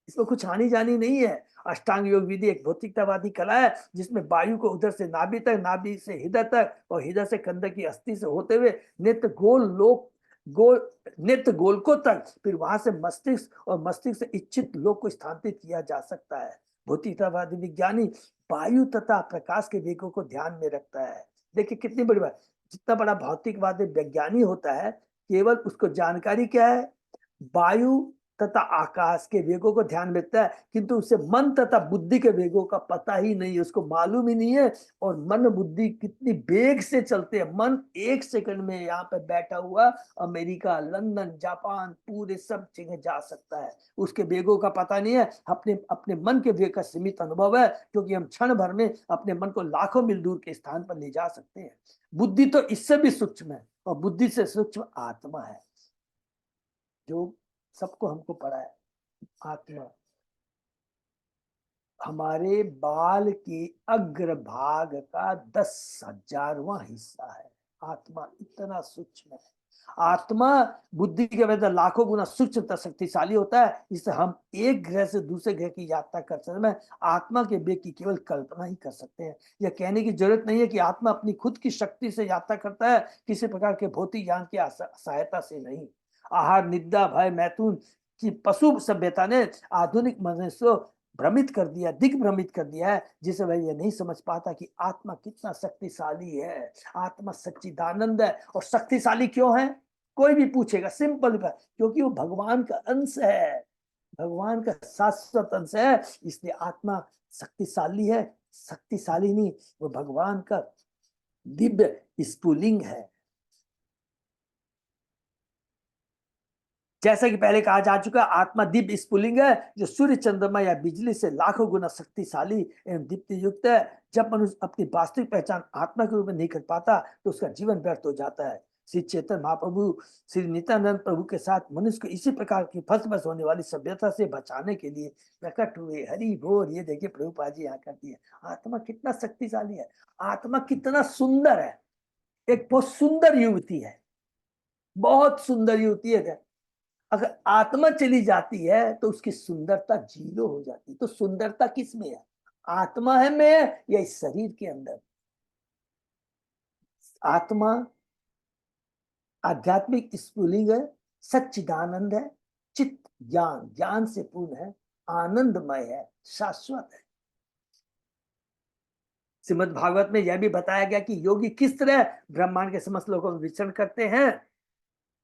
इसमें कुछ हानि जानी नहीं है। अष्टांग योग विधि एक भौतिकतावादी कला है जिसमें वायु को उधर से नाभि तक, नाभि से हृदय तक और हृदय से कंध की अस्थि से होते हुए नेत्र गोल लोक, गोल नेत्र गोलकों तक, फिर वहां से मस्तिष्क और मस्तिष्क से इच्छित लोक को स्थानांतरित किया जा सकता है। भौतिकतावादी विज्ञानी वायु तथा प्रकाश के वेगों को ध्यान में रखता है। देखिए कितनी बड़ी बात, जितना बड़ा भौतिकवादी विज्ञानी होता है, केवल उसको जानकारी क्या है, वायु तथा आकाश के वेगों को ध्यान में रखता है, किंतु उसे मन तथा बुद्धि के वेगों का पता ही नहीं है, उसको मालूम ही नहीं है। और मन बुद्धि कितनी वेग से चलते हैं। मन 1 सेकंड में यहाँ पे बैठा हुआ अमेरिका, लंदन, जापान, पूरे सब जगह जा सकता है, उसके वेगों का पता नहीं है। अपने अपने मन के वेग का सीमित अनुभव है, क्योंकि हम क्षण भर में अपने मन को लाखों मील दूर के स्थान पर ले जा सकते हैं। बुद्धि तो इससे भी सूक्ष्म है, और बुद्धि से सूक्ष्म आत्मा है, जो सबको हमको पड़ा है, आत्मा। हमारे बाल के अग्रभाग का 10,000वां हिस्सा है। आत्मा इतना सूक्ष्म है। आत्मा बुद्धि के वजह लाखों गुना सूक्ष्म शक्तिशाली होता है। इससे हम एक ग्रह से दूसरे ग्रह की यात्रा कर सकते हैं। आत्मा के वेग की केवल कल्पना ही कर सकते हैं। यह कहने की जरूरत नहीं है कि आत्मा अपनी खुद की शक्ति से यात्रा करता है, किसी प्रकार के भौतिक ज्ञान की सहायता से नहीं। आहार, निद्रा, भय, मैथुन की पशु सभ्यता ने आधुनिक मनुष्य को भ्रमित कर दिया, दिग्भ्रमित कर दिया है, जिसे वह ये नहीं समझ पाता कि आत्मा कितना शक्तिशाली है। आत्मा सच्चिदानंद है। और शक्तिशाली क्यों है? कोई भी पूछेगा, सिंपल बात, क्योंकि वो भगवान का अंश है, भगवान का शाश्वत अंश है, इसलिए आत्मा शक्तिशाली है। शक्तिशाली नहीं, वो भगवान का दिव्य स्फुलिंग है। जैसा कि पहले कहा जा चुका, आत्मा दिव्य स्फुलिंग है जो सूर्य, चंद्रमा या बिजली से लाखों गुना शक्तिशाली एवं दीप्ति युक्त है। जब मनुष्य अपनी वास्तविक पहचान आत्मा के रूप में नहीं कर पाता तो उसका जीवन व्यर्थ हो जाता है। श्री चैतन्य महाप्रभु श्री नित्यानंद प्रभु के साथ मनुष्य को इसी प्रकार की फंस होने वाली सभ्यता से बचाने के लिए प्रकट हुए। हरि बोल। ये देखिए प्रभुपाद जी यहाँ करती है। आत्मा कितना शक्तिशाली है, आत्मा कितना सुंदर है। एक बहुत सुंदर युवती है, बहुत सुंदर युवती है। अगर आत्मा चली जाती है तो उसकी सुंदरता जीरो हो जाती है। तो सुंदरता किस में है? आत्मा है में या इस शरीर के अंदर? आत्मा आध्यात्मिक स्फुलिंग है, सच्चिदानंद है, चित्त ज्ञान, ज्ञान से पूर्ण है, आनंदमय है, शाश्वत है। श्रीमद् भागवत में यह भी बताया गया कि योगी किस तरह ब्रह्मांड के समस्त लोगों में विचरण करते हैं।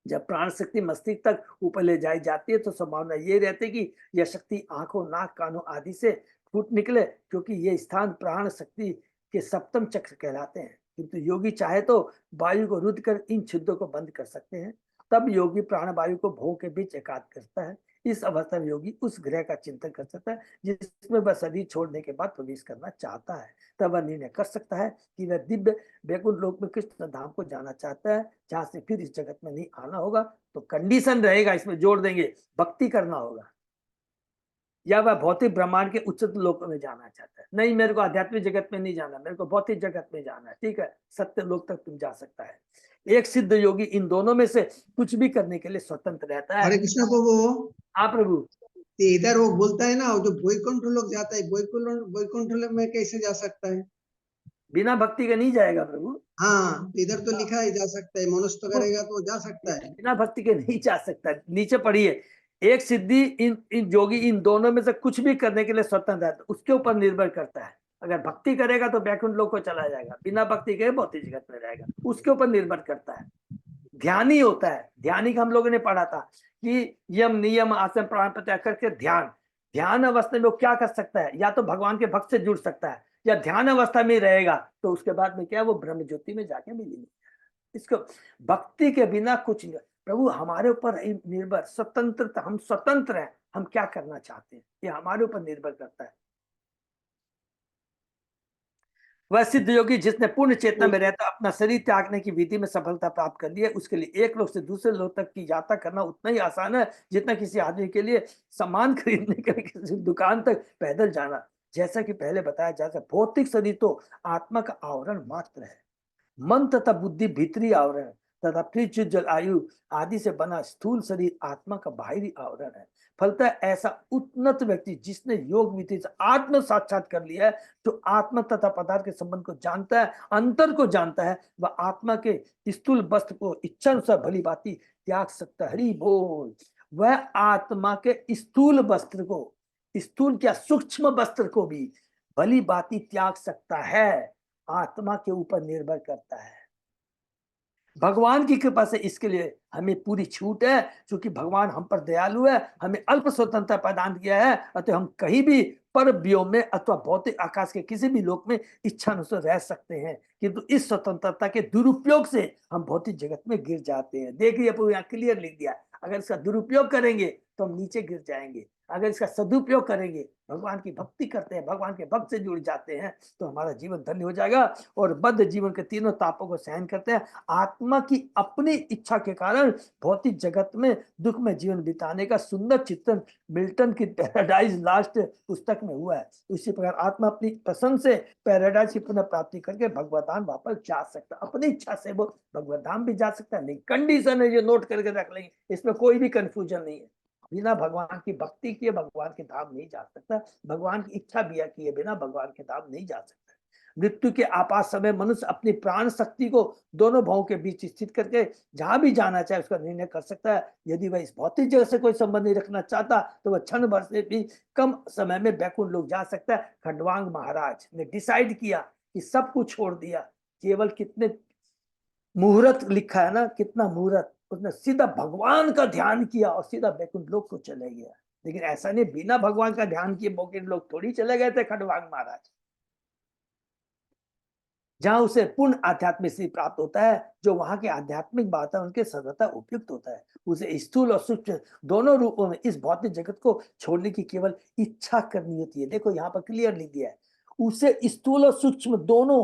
जब प्राण शक्ति मस्तिष्क तक ऊपर ले जाई जाती है तो संभावना ये रहती है कि यह शक्ति आंखों, नाक, कानों आदि से फूट निकले, क्योंकि ये स्थान प्राण शक्ति के सप्तम चक्र कहलाते हैं। किंतु योगी चाहे तो वायु को रुद्ध कर इन छिद्रों को बंद कर सकते हैं। तब योगी प्राण वायु को भों के बीच एकाग्र करता है। इस अवस्था में योगी उस ग्रह का चिंतन कर सकता है जिसमें वह शरीर छोड़ने के बाद प्रवेश करना चाहता है। तब वह निर्णय कर सकता है कि वह दिव्य वैकुंठ लोक में कृष्ण धाम को जाना चाहता है, जहां से फिर इस जगत में नहीं आना होगा। तो कंडीशन रहेगा, इसमें जोड़ देंगे, भक्ति करना होगा। या वह भौतिक ब्रह्मांड के उच्चतम लोक में जाना चाहता है। नहीं, मेरे को आध्यात्मिक जगत में नहीं जाना, मेरे को भौतिक जगत में जाना है। ठीक है, सत्य लोक तक तुम जा सकता है। एक सिद्ध योगी इन दोनों में से कुछ भी करने के लिए स्वतंत्र रहता है। हरे कृष्ण प्रभु। हाँ प्रभु। इधर वो बोलता है ना, जो वैकुंठ लोग जाता है, वैकुंठ लोग में कैसे जा सकता है? बिना भक्ति के नहीं जाएगा प्रभु। हाँ, इधर तो लिखा है जा सकता है, मनुष्य तो करेगा तो जा सकता है। बिना भक्ति के नहीं जा सकता। नीचे पढ़िए, एक सिद्धि इन योगी इन दोनों में से कुछ भी करने के लिए स्वतंत्र है। उसके ऊपर निर्भर करता है। अगर भक्ति करेगा तो वैकुंठ लोक को चला जाएगा, बिना भक्ति के भौतिक जगत में रहेगा। उसके ऊपर निर्भर करता है। ध्यानी होता है। ध्यानी का हम लोगों ने पढ़ा था कि यम, नियम, आसन, प्राण प्रत्याहार करके ध्यान अवस्था में वो क्या कर सकता है? या तो भगवान के भक्त से जुड़ सकता है, या ध्यान अवस्था में रहेगा तो उसके बाद में क्या, वो ब्रह्म ज्योति में जाके मिलेंगे। इसको भक्ति के बिना कुछ नहीं। प्रभु हमारे ऊपर निर्भर, स्वतंत्रता, हम स्वतंत्र हैं, हम क्या करना चाहते हैं ये हमारे ऊपर निर्भर करता है। वह सिद्ध योगी जिसने पूर्ण चेतना में रहता अपना शरीर त्यागने की विधि में सफलता प्राप्त कर ली है, उसके लिए एक लोक से दूसरे लोक तक की यात्रा करना उतना ही आसान है जितना किसी आदमी के लिए सामान खरीदने के लिए किसी दुकान तक पैदल जाना। जैसा कि पहले बताया जाता है, भौतिक शरीर तो आत्मा का आवरण मात्र है। मन तथा बुद्धि भीतरी आवरण तथा पृथ्वी, जल, आयु आदि से बना स्थूल शरीर आत्मा का बाहरी आवरण है। फलतः ऐसा उन्नत व्यक्ति जिसने योग विधि से आत्म साक्षात कर लिया है, जो आत्मा तथा पदार्थ के संबंध को जानता है, अंतर को जानता है, वह आत्मा के स्थूल वस्त्र को इच्छा अनुसार भली भांति त्याग सकता है। हरि बोल। वह आत्मा के स्थूल वस्त्र को, स्थूल क्या, सूक्ष्म वस्त्र को भी भली भांति त्याग सकता है। आत्मा के ऊपर निर्भर करता है। भगवान की कृपा से इसके लिए हमें पूरी छूट है, क्योंकि भगवान हम पर दयालु है, हमें अल्प स्वतंत्रता प्रदान किया है। अतः हम कहीं भी पर व्योम में अथवा भौतिक आकाश के किसी भी लोक में इच्छा अनुसार रह सकते हैं, किंतु इस स्वतंत्रता के दुरुपयोग से हम भौतिक जगत में गिर जाते हैं। देखिए यहाँ क्लियर लिख दिया, अगर इसका दुरुपयोग करेंगे तो हम नीचे गिर जाएंगे। अगर इसका सदुपयोग करेंगे, भगवान की भक्ति करते हैं, भगवान के भक्त से जुड़ जाते हैं, तो हमारा जीवन धन्य हो जाएगा। और बद्ध जीवन के तीनों तापों को सहन करते हैं, आत्मा की अपनी इच्छा के कारण भौतिक जगत में दुख में जीवन बिताने का सुंदर चित्रण मिल्टन की पैराडाइज लास्ट पुस्तक में हुआ है। इसी प्रकार आत्मा अपनी पसंद से पैराडाइज की पुनः प्राप्ति करके भगवत धाम वापस जा सकता है। अपनी इच्छा से वो भगवत धाम भी जा सकता है, लेकिन कंडीशन है, ये नोट करके रख लेंगे, इसमें कोई भी कंफ्यूजन नहीं है। बिना भगवान की भक्ति किए भगवान के धाम नहीं जा सकता, भगवान की इच्छा भी किए बिना भगवान के धाम नहीं जा सकता। मृत्यु के आपात समय मनुष्य अपनी प्राण शक्ति को दोनों भावों के बीच स्थित करके जहां भी जाना चाहे उसका निर्णय कर सकता है। यदि वह इस भौतिक जगत से कोई संबंध नहीं रखना चाहता तो वह क्षण भर से भी कम समय में बैकुंठ लोग जा सकता है। खंडवांग महाराज ने डिसाइड किया कि सब कुछ छोड़ दिया, केवल कितने मुहूर्त लिखा है ना, कितना मुहूर्त, उसने सीधा भगवान का ध्यान किया और सीधा बैकुंठ लोक को चले गया। लेकिन ऐसा नहीं, बिना भगवान का ध्यान किए बैकुंठ लोक थोड़ी चले गए थे खंडवांग महाराज, जहां उसे पूर्ण आध्यात्मिक स्थिति प्राप्त होता है, जो वहां के आध्यात्मिक बात है उनके सर्वथा उपयुक्त होता है। उसे स्थूल और सूक्ष्म दोनों रूपों में इस भौतिक जगत को छोड़ने की केवल इच्छा करनी होती है। देखो यहाँ पर क्लियरली दिया है, उसे स्थूल और सूक्ष्म दोनों,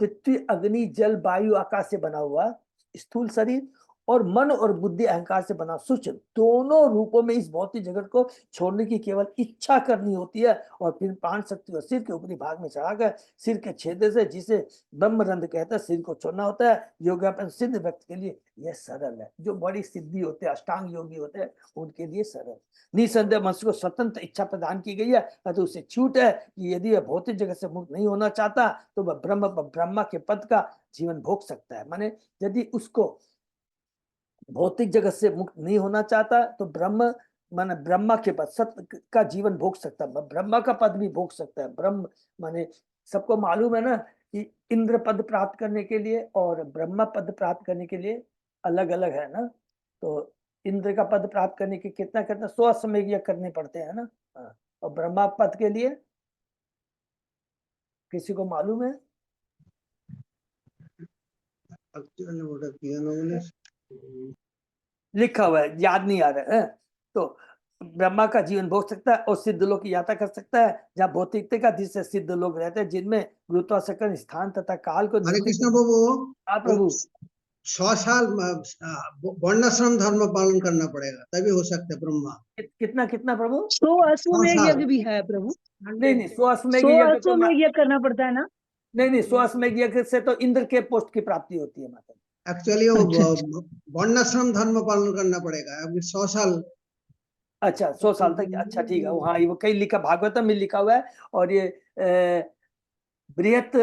पृथ्वी अग्नि जल वायु आकाश से बना हुआ स्थूल शरीर और मन और बुद्धि अहंकार से बना सूक्ष्म, दोनों रूपों में इस भौतिक जगत को छोड़ने की केवल इच्छा करनी होती है। और फिर प्राण शक्ति और सिर के ऊपरी भाग में चढ़ाकर सिर के छेदे से, जिसे ब्रह्मरंध्र कहता है, सिर को छोड़ना होता है। योगापन सिद्ध व्यक्ति के लिए यह सरल है। जो बड़ी सिद्धि होते हैं, अष्टांग योगी होते हैं, उनके लिए सरल। निसंदेह मनुष्य को स्वतंत्र इच्छा प्रदान की गई है, तो उसे छूट है कि यदि वह भौतिक जगत से मुक्त नहीं होना चाहता तो वह ब्रह्मा के पद का जीवन भोग सकता है। माने यदि उसको भौतिक जगत से मुक्त नहीं होना चाहता तो माने ब्रह्मा के पद, सत्य का जीवन भोग सकता है, ब्रह्मा का पद भी भोग सकता है। ब्रह्म माने सबको मालूम है ना कि इंद्र पद प्राप्त करने के लिए और ब्रह्मा पद प्राप्त करने के लिए अलग अलग है ना। तो इंद्र का पद प्राप्त करने के कितना 100 अश्वमेध करने पड़ते हैं ना। हाँ। और ब्रह्मा पद के लिए किसी को मालूम है? लिखा हुआ है, याद नहीं आ रहा है। तो ब्रह्मा का जीवन भोग सकता है और सिद्ध लोक की यात्रा कर सकता है, जहाँ भौतिकता का जिससे सिद्ध लोग रहते हैं, जिनमें गुरुत्वाकर्षण स्थान तथा काल को। हरे कृष्ण बाबू, प्रभु 100 साल वर्णाश्रम धर्म पालन करना पड़ेगा तभी हो सकते ब्रह्मा। कितना कितना प्रभु? 100 अश्वमेध 100 यज्ञ भी है प्रभु। नहीं 100 अश्वमेध 100 यज्ञ तो अश्वमेध यज्ञ करना पड़ता है ना। नहीं 100 अश्वमेध यज्ञ से तो इंद्र के पोस्ट की प्राप्ति होती है माता। एक्चुअली वो वर्णाश्रम धर्म पालन करना पड़ेगा। अभी 100 साल। अच्छा 100 साल तक, अच्छा ठीक है। वहाँ वो कहीं लिखा, भागवतम में लिखा हुआ है। और ये बृहत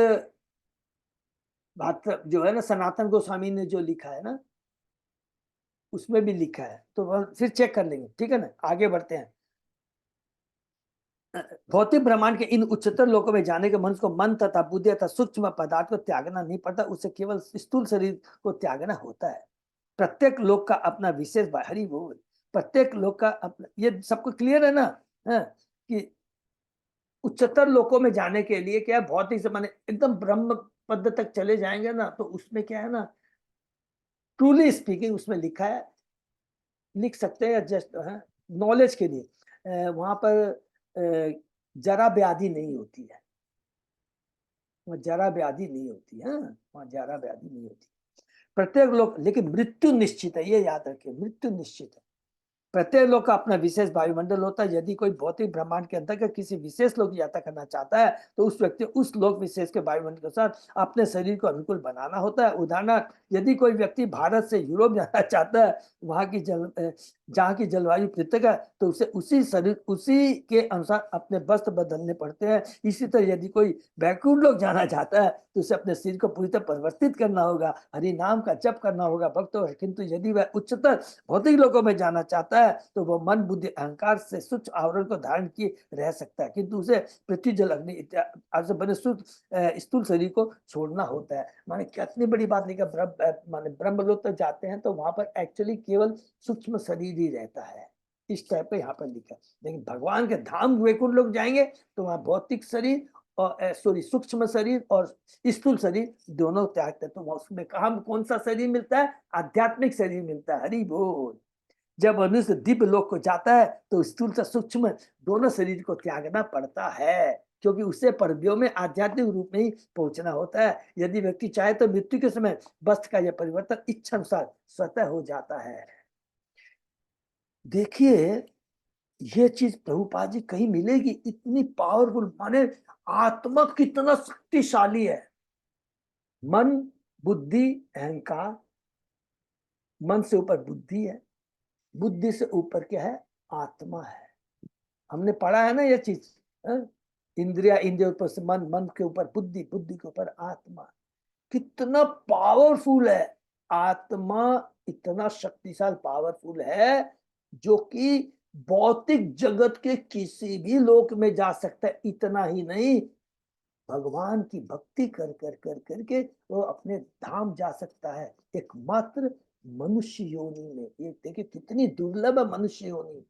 भात जो है ना, सनातन गोस्वामी ने जो लिखा है ना, उसमें भी लिखा है, तो फिर चेक कर लेंगे, ठीक है ना। आगे बढ़ते हैं। भौतिक ब्रह्मांड के इन उच्चतर लोकों में जाने के मनुष्य को मन तथा बुद्धि तथा सूक्ष्म पदार्थ को त्यागना नहीं पड़ता, उसे केवल स्थूल शरीर को त्यागना होता है। प्रत्येक लोक का अपना विशेष हरि बोल, प्रत्येक लोक का अपना, ये सबको क्लियर है ना। कि उच्चतर लोकों में जाने के लिए क्या भौतिक से माने एकदम ब्रह्म पद तक चले जाएंगे ना, तो उसमें क्या है ना, ट्रूली स्पीकिंग उसमें लिखा है, लिख सकते हैं जस्ट नॉलेज के लिए। वहां पर जरा व्याधि नहीं होती है, वहाँ जरा व्याधि नहीं होती है, वहाँ जरा व्याधि नहीं होती प्रत्येक लोग। लेकिन मृत्यु निश्चित है, ये याद रखिए, मृत्यु निश्चित है। प्रत्येक लोक का अपना विशेष वायुमंडल होता है। यदि कोई भौतिक ब्रह्मांड के अंतर्गत किसी विशेष लोक की यात्रा करना चाहता है तो उस व्यक्ति उस लोक विशेष के वायुमंडल के साथ अपने शरीर को अनुकूल बनाना होता है। उदाहरणार्थ, यदि कोई व्यक्ति भारत से यूरोप जाना चाहता है, वहाँ की जहाँ की जलवायु पृथक है, तो उसे उसी के अनुसार अपने वस्त्र बदलने पड़ते हैं। इसी तरह यदि कोई बैकुंठ लोक जाना चाहता है तो उसे अपने शरीर को पूरी तरह परिवर्तित करना होगा, हरि नाम का जप करना होगा भक्तों। किंतु यदि वह उच्चतर भौतिक लोकों में जाना चाहता है तो वह मन बुद्धि अहंकार से सूक्ष्म आवरण को धारण किए रह सकता है, किंतु उसे पृथ्वी जल अग्नि इत्यादि बने स्थूल शरीर को छोड़ना होता है। माने कितनी बड़ी बात लिखा, माने ब्रह्मलोक तक जाते हैं तो वहां पर एक्चुअली केवल सूक्ष्म शरीर ही रहता है, इस टाइप पे यहाँ पर लिखा। लेकिन भगवान के धाम वैकुंठ लोग जाएंगे तो वहां भौतिक शरीर और सूक्ष्म शरीर और स्थूल शरीर दोनों त्यागते हैं। तो उसमें कहा कौन सा शरीर मिलता है? आध्यात्मिक शरीर मिलता है। हरि बोल। जब मनुष्य दिव्य लोक को जाता है तो स्थूल से सूक्ष्म दोनों शरीर को त्यागना पड़ता है, क्योंकि उसे परव्यों में आध्यात्मिक रूप में ही पहुंचना होता है। यदि व्यक्ति चाहे तो मृत्यु के समय वस्त्र का यह परिवर्तन इच्छा अनुसार स्वतः हो जाता है। देखिए, ये चीज प्रभुपाद जी कहीं मिलेगी? इतनी पावरफुल, माने आत्मा कितना शक्तिशाली है। मन, बुद्धि, अहंकार। मन से ऊपर बुद्धि है, बुद्धि से ऊपर क्या है? आत्मा है। हमने पढ़ा है ना ये चीज। इंद्रिया, इंद्रिय ऊपर से मन, मन के ऊपर बुद्धि, बुद्धि के ऊपर आत्मा। कितना पावरफुल है आत्मा, इतना शक्तिशाली पावरफुल है जो कि भौतिक जगत के किसी भी लोक में जा सकता है। इतना ही नहीं, भगवान की भक्ति कर कर कर करके वो अपने धाम जा सकता है, एकमात्र मनुष्य योनि में। ये देखिए कितनी दुर्लभ है मनुष्य योनि।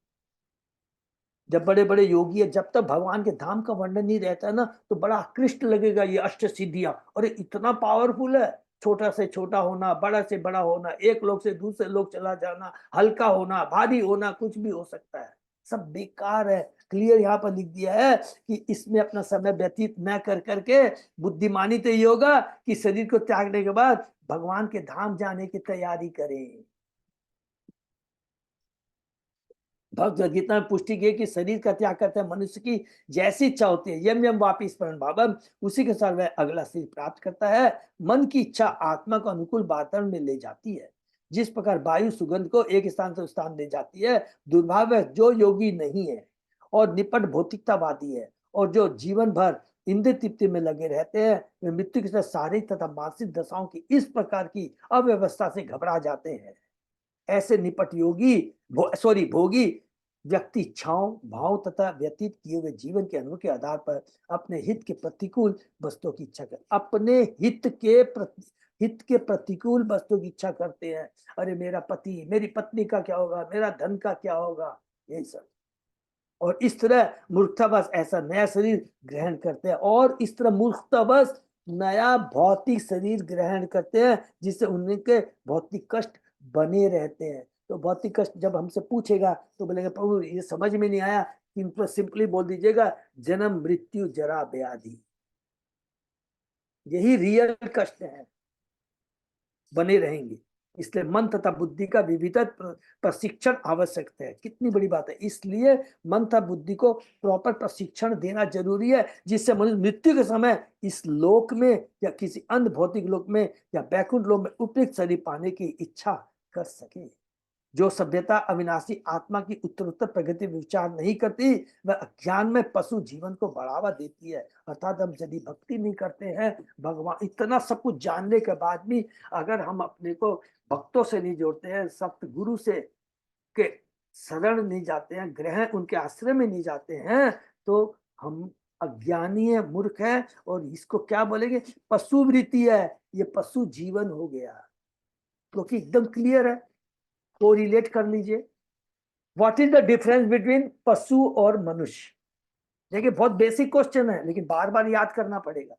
जब बड़े बड़े योगी है, जब तक भगवान के धाम का वर्णन नहीं रहता है ना, तो बड़ा आकृष्ट लगेगा ये अष्ट सिद्धियां। अरे इतना पावरफुल है, छोटा से छोटा होना, बड़ा से बड़ा होना, एक लोग से दूसरे लोग चला जाना, हल्का होना, भारी होना, कुछ भी हो सकता है, सब बेकार है। क्लियर यहाँ पर लिख दिया है कि इसमें अपना समय व्यतीत न कर करके बुद्धिमानी तो ये होगा कि शरीर को त्यागने के बाद भगवान के धाम जाने की तैयारी करें। भगवद गीता में पुष्टि की कि शरीर का त्याग करते हैं मनुष्य की जैसी इच्छा होती है, यम यम वापि स्मरण भावम, उसी के साथ वह अगला शरीर प्राप्त करता है। मन की इच्छा आत्मा को अनुकूल वातावरण में ले जाती है, जिस प्रकार वायु सुगंध को एक स्थान से उस स्थान ले जाती है। दुर्भाग्य है जो योगी नहीं है और निपट भौतिकतावादी है और जो जीवन भर इंद्रिय तृप्ति में लगे रहते हैं, वे मृत्यु के साथ शारीरिक तथा मानसिक दशाओं की इस प्रकार की अव्यवस्था से घबरा जाते हैं। ऐसे निपट योगी भोगी व्यक्ति इच्छाओं, भाव तथा व्यतीत किए हुए जीवन के अनुभव के आधार पर अपने हित के प्रतिकूल वस्तुओं की इच्छा करते, अपने हित के प्रतिकूल वस्तुओं की इच्छा करते हैं। अरे मेरा पति, मेरी पत्नी का क्या होगा, मेरा धन का क्या होगा, यही सब। और इस तरह मूर्खतावश ऐसा नया शरीर ग्रहण करते हैं, और इस तरह मूर्खतावश नया भौतिक शरीर ग्रहण करते हैं, जिससे उनके भौतिक कष्ट बने रहते हैं। तो भौतिक कष्ट जब हमसे पूछेगा तो बोलेंगे प्रभु ये समझ में नहीं आया, इनको सिंपली बोल दीजिएगा जन्म मृत्यु जरा व्याधि, यही रियल कष्ट है, बने रहेंगे। इसलिए मन तथा बुद्धि का विविध प्रशिक्षण आवश्यक है। कितनी बड़ी बात है। इसलिए मन तथा बुद्धि को प्रॉपर प्रशिक्षण देना जरूरी है, जिससे मनुष्य मृत्यु के समय इस लोक में या किसी अन्य भौतिक लोक में या बैकुंठ लोक में उपयुक्त शरीर पाने की इच्छा कर सके। जो सभ्यता अविनाशी आत्मा की उत्तरोत्तर प्रगति विचार नहीं करती, वह अज्ञान में पशु जीवन को बढ़ावा देती है। अर्थात हम यदि भक्ति नहीं करते हैं, भगवान इतना सब कुछ जानने के बाद भी अगर हम अपने को भक्तों से नहीं जोड़ते हैं, सप्त गुरु से के शरण नहीं जाते हैं, ग्रहण उनके आश्रय में नहीं जाते हैं, तो हम अज्ञानी है, मूर्ख है, और इसको क्या बोलेंगे, पशु वृत्ति है। ये पशु जीवन हो गया, क्योंकि एकदम क्लियर है। तो रिलेट कर लीजिए, what is the difference between पशु और मनुष्य। देखिए बहुत बेसिक क्वेश्चन है, लेकिन बार बार याद करना पड़ेगा।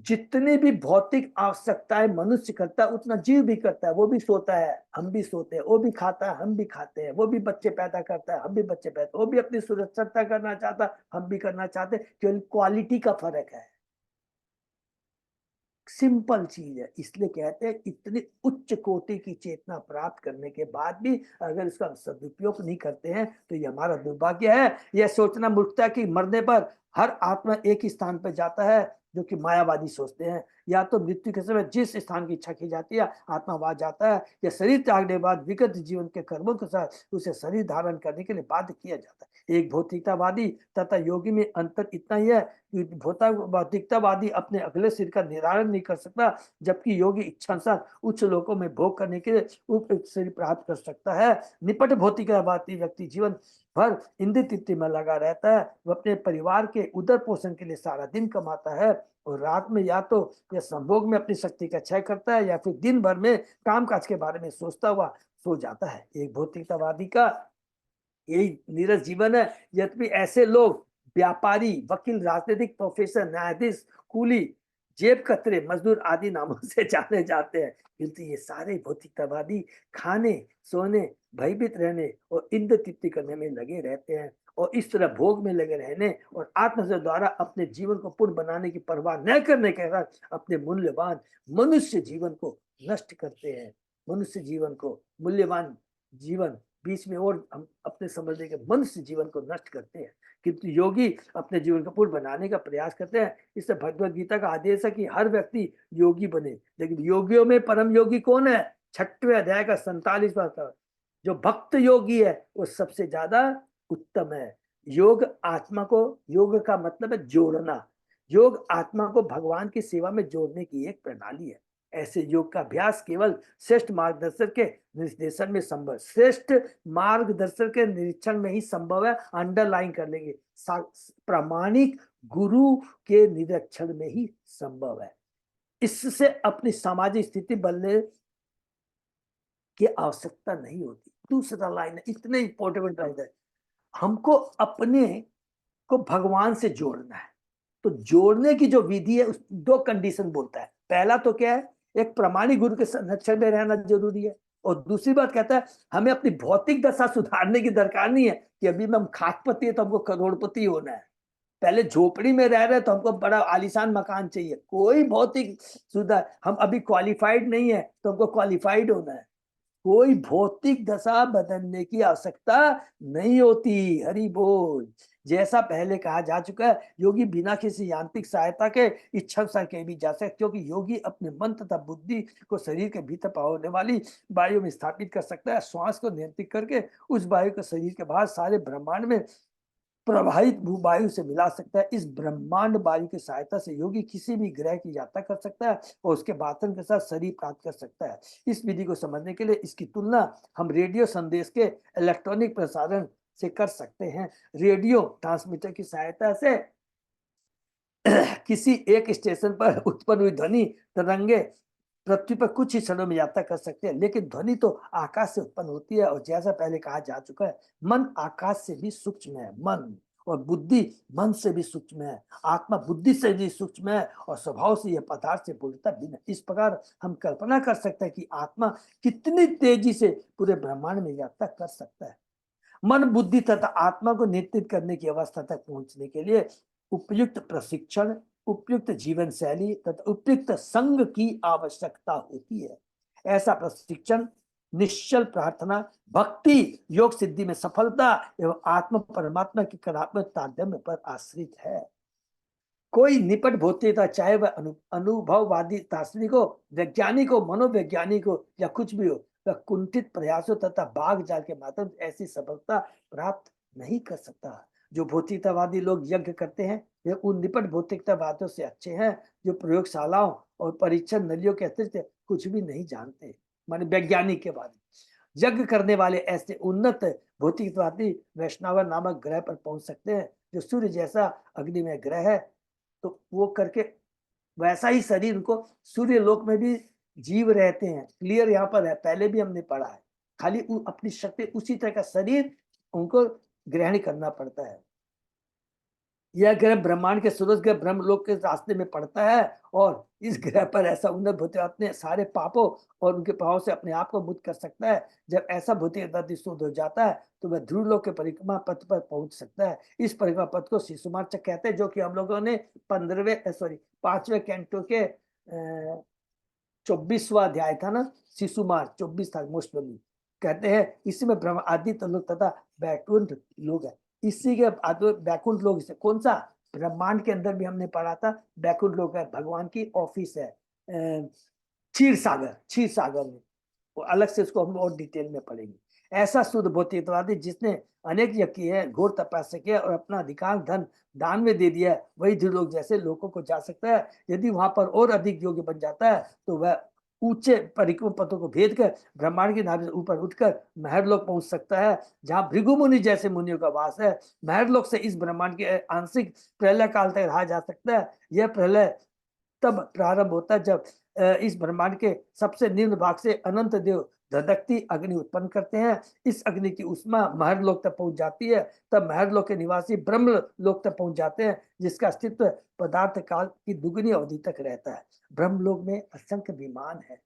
जितनी भी भौतिक आवश्यकताएं मनुष्य करता है, उतना जीव भी करता है। वो भी सोता है, हम भी सोते हैं, वो भी खाता है, हम भी खाते हैं, वो भी बच्चे पैदा करता है, हम भी बच्चे पैदा, वो भी अपनी सुरक्षा करना चाहता है, हम भी करना चाहते हैं, केवल क्वालिटी का फर्क है। सिंपल चीज है। इसलिए कहते हैं इतनी उच्च कोटि की चेतना प्राप्त करने के बाद भी अगर इसका सदुपयोग नहीं करते हैं तो ये हमारा दुर्भाग्य है। यह सोचना मूर्खता कि मरने पर हर आत्मा एक ही स्थान पर जाता है, जो कि मायावादी सोचते हैं। या तो मृत्यु के समय जिस स्थान की इच्छा की जाती है आत्मा वहां जाता है, या शरीर त्यागने के बाद विगत जीवन के कर्मों के साथ उसे शरीर धारण करने के लिए बाध्य किया जाता है। एक भौतिकतावादी तथा योगी में अंतर इतना ही है कि भौतिकतावादी अपने अगले शरीर का निवारण नहीं कर सकता, जबकि योगी इच्छानुसार उच्च लोकों में भोग करने के लिए उपयुक्त शरीर प्राप्त कर सकता है। निपट भौतिकतावादी व्यक्ति जीवन भर इंद्रिय तृप्ति में लगा रहता है। वह अपने परिवार के उदर पोषण के लिए सारा दिन कमाता है, और रात में या तो यह संभोग में अपनी शक्ति का क्षय करता है, या फिर दिन भर में कामकाज के बारे में सोचता हुआ सो जाता है। एक भौतिकतावादी का यही नीरस जीवन है। यद्यपि ऐसे लोग व्यापारी, वकील, राजनीतिक प्रोफेसर, न्यायाधीश, कूली, जेब कतरे, मजदूर आदि नामों से जाने जाते हैं, किंतु ये सारे भौतिकतावादी खाने, सोने, भयभीत रहने और इंद्र तृप्ति करने में लगे रहते हैं और इस तरह भोग में लगे रहने और आत्म से द्वारा अपने जीवन को पूर्ण बनाने की परवाह न करने के साथ अपने मूल्यवान मनुष्य जीवन को नष्ट करते हैं। मनुष्य जीवन को, मूल्यवान जीवन, बीच में और हम अपने समझने के मनुष्य जीवन को नष्ट करते हैं, किंतु योगी अपने जीवन को पूर्ण बनाने का प्रयास करते हैं। इससे भगवद गीता का आदेश है कि हर व्यक्ति योगी बने। लेकिन योगियों में परम योगी कौन है? 6वें अध्याय का 47वां, जो भक्त योगी है वो सबसे ज्यादा उत्तम है। योग आत्मा को, योग का मतलब है जोड़ना, योग आत्मा को भगवान की सेवा में जोड़ने की एक प्रणाली है। ऐसे योग का अभ्यास केवल श्रेष्ठ मार्गदर्शक के निर्देशन में संभव, श्रेष्ठ मार्गदर्शक के निरीक्षण में ही संभव है। अंडरलाइन कर लेंगे, प्रामाणिक गुरु के निरीक्षण में ही संभव है। इससे अपनी सामाजिक स्थिति बदलने की आवश्यकता नहीं होती। दूसरा लाइन है, इतने इंपॉर्टेंट लाइन है, हमको अपने को भगवान से जोड़ना है। तो जोड़ने की जो विधि है उस 2 कंडीशन बोलता है। पहला तो क्या है, एक प्रामाणिक गुरु के संरक्षण में रहना जरूरी है, और दूसरी बात कहता है हमें अपनी भौतिक दशा सुधारने की दरकार नहीं है कि अभी हम खाकपति है तो हमको करोड़पति होना है, पहले झोपड़ी में रह रहे तो हमको बड़ा आलीशान मकान चाहिए। कोई भौतिक सुधार, हम अभी क्वालिफाइड नहीं है तो हमको क्वालिफाइड होना है। कोई भौतिक दशा बदलने की आवश्यकता नहीं होती। हरि बोल। जैसा पहले कहा जा चुका है, योगी बिना किसी यांत्रिक सहायता के इच्छा अनुसार कहीं भी जा सकते, क्योंकि योगी अपने मन तथा बुद्धि को शरीर के भीतर होने वाली वायु में स्थापित कर सकता है। श्वास को नियंत्रित करके उस वायु को शरीर के बाहर सारे ब्रह्मांड में प्रवाहित भूवायु से मिला सकता है। इस ब्रह्मांड वायु की सहायता से योगी किसी भी ग्रह की यात्रा कर सकता है और उसके बातन के साथ शरीर प्राप्त कर सकता है। इस विधि को समझने के लिए इसकी तुलना हम रेडियो संदेश के इलेक्ट्रॉनिक प्रसारण से कर सकते हैं। रेडियो ट्रांसमीटर की सहायता से किसी एक स्टेशन पर उत्पन्न हुई ध्वनि तरंगे पृथ्वी पर कुछ ही क्षणों में यात्रा कर सकते हैं, लेकिन ध्वनि तो आकाश से उत्पन्न होती है। और जैसा पहले कहा जा चुका है, मन आकाश से भी सूक्ष्म है, मन, और बुद्धि मन से भी सूक्ष्म है, आत्मा बुद्धि से भी सूक्ष्म है, और स्वभाव से यह पदार्थ से पूर्णतः भिन्न। इस प्रकार हम कल्पना कर सकते हैं कि आत्मा कितनी तेजी से पूरे ब्रह्मांड में यात्रा कर सकता है। मन, बुद्धि तथा आत्मा को नियंत्रित करने की अवस्था तक पहुंचने के लिए उपयुक्त प्रशिक्षण, उपयुक्त जीवन शैली तथा उपयुक्त संग की आवश्यकता होती है। ऐसा प्रशिक्षण निश्चल प्रार्थना, भक्ति, योग सिद्धि में सफलता एवं आत्म परमात्मा की कलात्मक तारतम्य पर आश्रित है। कोई निपट भौतिकता, चाहे वह अनुभववादी दार्शनिक हो, वैज्ञानिक हो, मनोवैज्ञानिक हो या कुछ भी हो, वह कुंठित प्रयासों तथा बाग जाल के माध्यम से ऐसी सफलता प्राप्त नहीं कर सकता। जो भौतिकतावादी लोग यज्ञ करते हैं वे उन निपट भौतिकतावादियों से अच्छे हैं जो प्रयोगशालाओं और परीक्षण नलियों के अतिरिक्त कुछ भी नहीं जानते। माने वैज्ञानिक के बारे में यज्ञ करने वाले ऐसे उन्नत भौतिकवादी वैष्णव नामक ग्रह पर पहुंच सकते हैं, जो सूर्य जैसा अग्निमय ग्रह है। तो वो करके वैसा ही शरीर उनको सूर्य लोक में भी जीव रहते हैं। क्लियर यहाँ पर है, पहले भी हमने पढ़ा है। खाली अपनी शक्ति, उसी तरह का शरीर उनको ग्रहण करना पड़ता है। यह ग्रह ब्रह्मांड के सूरज ग्रह ब्रह्मलोक के रास्ते में पड़ता है, और इस ग्रह पर ऐसा उन्नत भौतिक अपने सारे पापों और उनके प्रभाव से अपने आप को मुक्त कर सकता है। जब ऐसा भौतिक दर्द शुद्ध हो जाता है तो वह ध्रुव लोक के परिक्रमा पथ पर पहुंच सकता है। इस परिक्रमा पथ को शिशुमार चक्र कहते हैं, जो कि हम लोगों ने 5वें कैंटो के 24वां अध्याय था ना, शिशुमार 24 था मोस्टली, कहते हैं इसमें ब्रह्म आदि लोग तथा बैकुंठ लोग है। इसी के बैकुंठ लोग, इसे कौन सा, ब्रह्मांड के अंदर भी हमने पढ़ा था बैकुंठ लोग है, भगवान की ऑफिस है क्षीर सागर में, वो अलग से उसको हम और डिटेल में पढ़ेंगे। ऐसा शुद्ध भौतिकवादी जिसने अनेक यज्ञ किए हैं, घोर तपस्या किया और अपना अधिकांश धन दान में दे दिया है, वही ध्रुवलोक जैसे लोगों को जा सकता है। यदि वहां पर और अधिक योग्य बन जाता है तो वह ऊंचे परिक्रम पथों को भेद कर ब्रह्मांड की नाभि से ऊपर उठकर महरलोक पहुंच सकता है, जहां भृगु मुनि जैसे मुनियों का वास है। महरलोक से इस ब्रह्मांड के आंशिक प्रलय काल तक रहा जा सकता है। यह प्रलय तब प्रारंभ होता है जब इस ब्रह्मांड के सबसे निम्न भाग से अनंत देव धधकती अग्नि उत्पन्न करते हैं। इस अग्नि की उष्मा महरलोक तक पहुंच जाती है, तब महरलोक के निवासी ब्रह्म लोक तक पहुंच जाते हैं, जिसका अस्तित्व पदार्थ काल की दुगनी अवधि तक रहता है। ब्रह्मलोक में असंख्य विमान है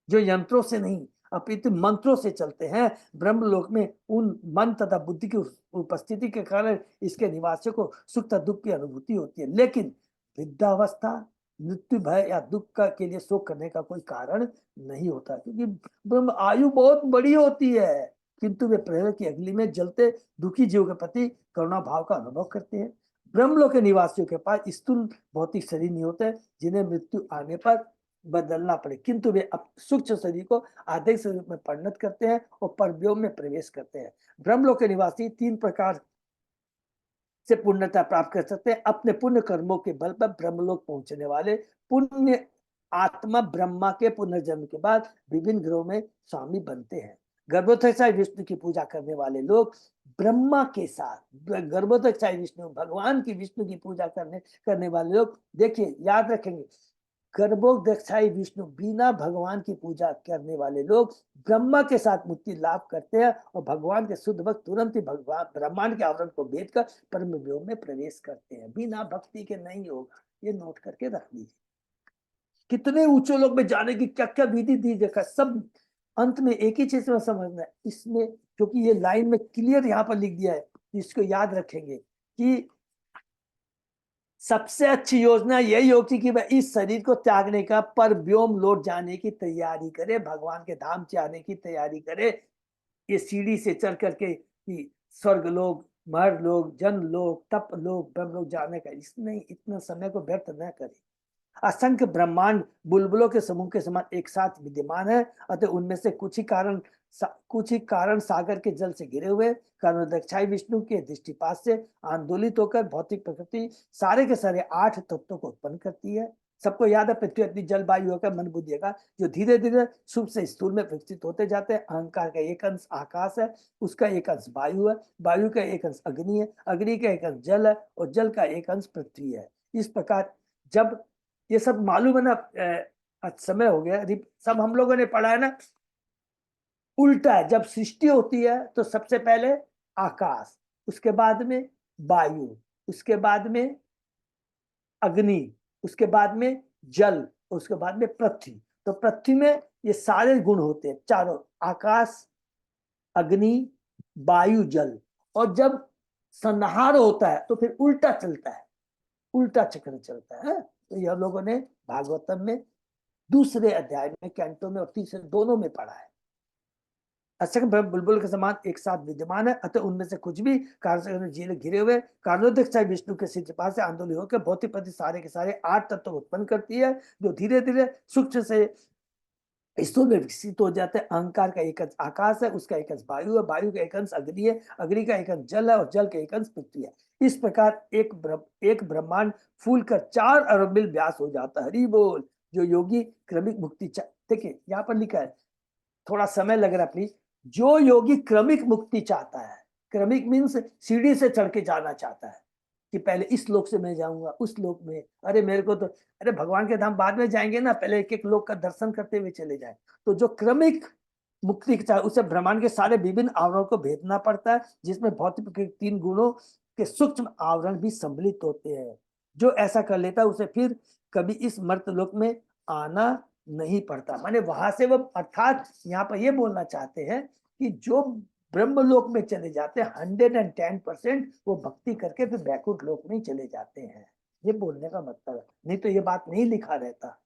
जो यंत्रों से नहीं अपितु मंत्रों से चलते हैं। ब्रह्मलोक में उन मन तथा बुद्धि की उपस्थिति के कारण इसके निवासियों को सुख तथा दुख की अनुभूति होती है, लेकिन वृद्धावस्था, मृत्यु, भय या दुख का के लिए शोक करने का कोई कारण नहीं होता, क्योंकि ब्रह्म आयु बहुत बड़ी होती है, किंतु वे प्रेरक की अग्नि में जलते दुखी जीव के प्रति करुणा भाव का अनुभव करते हैं। ब्रह्मलोक के निवासियों के पास स्थूल भौतिक शरीर नहीं होते जिन्हें मृत्यु आने पर बदलना पड़े, किंतु वे सूक्ष्म शरीर को आधे शरीर में परिणत करते हैं और परव्योम में प्रवेश करते हैं। ब्रह्मलोक के निवासी 3 प्रकार से पुण्यता प्राप्त कर सकते हैं। अपने पुण्य कर्मों के बल पर ब्रह्मलोक पहुंचने वाले पुण्य आत्मा ब्रह्मा के पुनर्जन्म के बाद विभिन्न ग्रहों में स्वामी बनते हैं। गर्भोत्कचाई विष्णु की पूजा करने वाले लोग ब्रह्मा के साथ, गर्भोत्कचाई विष्णु भगवान की विष्णु की पूजा करने वाले लोग, देखिए याद रखेंगे, गर्भोत्कचाई विष्णु बिना भगवान की पूजा करने वाले लोग ब्रह्मा के साथ मुक्ति लाभ करते हैं और भगवान के शुद्ध भक्त तुरंत ही भगवान ब्रह्मांड के आवरण को भेद कर परम व्योम में प्रवेश करते हैं। बिना भक्ति के नहीं होगा, ये नोट करके रख लीजिए। कितने ऊंचे लोग में जाने की क्या क्या विधि दी देखा, सब अंत में एक ही चीज में समझना है इसमें, क्योंकि ये लाइन में क्लियर यहाँ पर लिख दिया है, इसको याद रखेंगे कि सबसे अच्छी योजना यही होगी कि वह इस शरीर को त्यागने का पर व्योम लौट जाने की तैयारी करे, भगवान के धाम जाने की तैयारी करे। ये सीढ़ी से चढ़ करके कि स्वर्ग लोग, महर लोग, जन लोग, तप लोग, ब्रह्म लोग जाने का, इसमें इतना समय को व्यर्थ न करे। असंख्य ब्रह्मांड बुलबुलों के समूह के समान एक साथ विद्यमान है, अतः उनमें से कुछ ही कारण सागर के जल से घिरे हुए कर्णोदक्षाई विष्णु के दृष्टिपात से आंदोलित होकर भौतिक प्रकृति सारे के सारे 8 तत्वों को उत्पन्न करती है। सबको याद है पृथ्वी अग्नि जल वायु होकर मन बुद्धि का, जो धीरे धीरे सूक्ष्म से स्थूल में विकसित होते जाते हैं। अहंकार का एक अंश आकाश है, उसका एक अंश वायु है, वायु का एक अंश अग्नि है, अग्नि का एक अंश जल है और जल का एक अंश पृथ्वी है। इस प्रकार जब ये सब मालूम है ना, समय हो गया, सब हम लोगों ने पढ़ा है ना, उल्टा है। जब सृष्टि होती है तो सबसे पहले आकाश, उसके बाद में वायु, उसके बाद में अग्नि, उसके बाद में जल, उसके बाद में पृथ्वी। तो पृथ्वी में ये सारे गुण होते हैं चारों, आकाश, अग्नि, वायु, जल। और जब संहार होता है तो फिर उल्टा चलता है, उल्टा चक्र चलता है। तो यह लोगों ने भागवतम में दूसरे अध्याय में, कैंटो में और तीसरे दोनों में पढ़ा है। असंख्य ब्रह्म बुलबुल के समान एक साथ विद्यमान है, अतः उनमें से कुछ भी कारण जील घिरे हुए कारणोदक्षाई विष्णु के सिर पास से आंदोलित होकर भौतिक प्रति सारे के सारे 8 तत्व उत्पन्न करती है, जो धीरे धीरे सूक्ष्म से स्थूल में विकसित हो जाते हैं। अहंकार का एक अंश आकाश है, उसका एक अंश वायु है, वायु का एक अंश अग्नि है, अग्नि का एक अंश जल है और जल का एक अंश पृथ्वी है। इस प्रकार एक ब्रह्मांड फूल कर 4 अरब मील व्यास हो जाता है। हरि बोल। जो योगी क्रमिक मुक्ति देखिए यहाँ पर लिखा है, थोड़ा समय लग रहा है प्लीज। जो योगी क्रमिक मुक्ति चाहता है, क्रमिक मीन्स सीढ़ी से चढ़ के जाना चाहता है कि पहले इस लोक से मैं जाऊंगा उस लोक में, अरे मेरे को तो, अरे भगवान के धाम बाद में जाएंगे ना, पहले एक एक लोक का दर्शन करते हुए चले जाए। तो जो क्रमिक मुक्ति चाहे, उसे ब्रह्मांड के सारे विभिन्न आवरणों को भेदना पड़ता है, जिसमें भौतिक के 3 गुणों के सूक्ष्म आवरण भी सम्मिलित होते हैं। जो ऐसा कर लेता है उसे फिर कभी इस मर्तलोक में आना नहीं पड़ता। माने वहां से वो, अर्थात यहाँ पर ये बोलना चाहते हैं कि जो ब्रह्मलोक में चले जाते हैं 110% वो भक्ति करके फिर बैकुंठ लोक में चले जाते हैं, ये बोलने का मतलब है। नहीं तो ये बात नहीं लिखा रहता।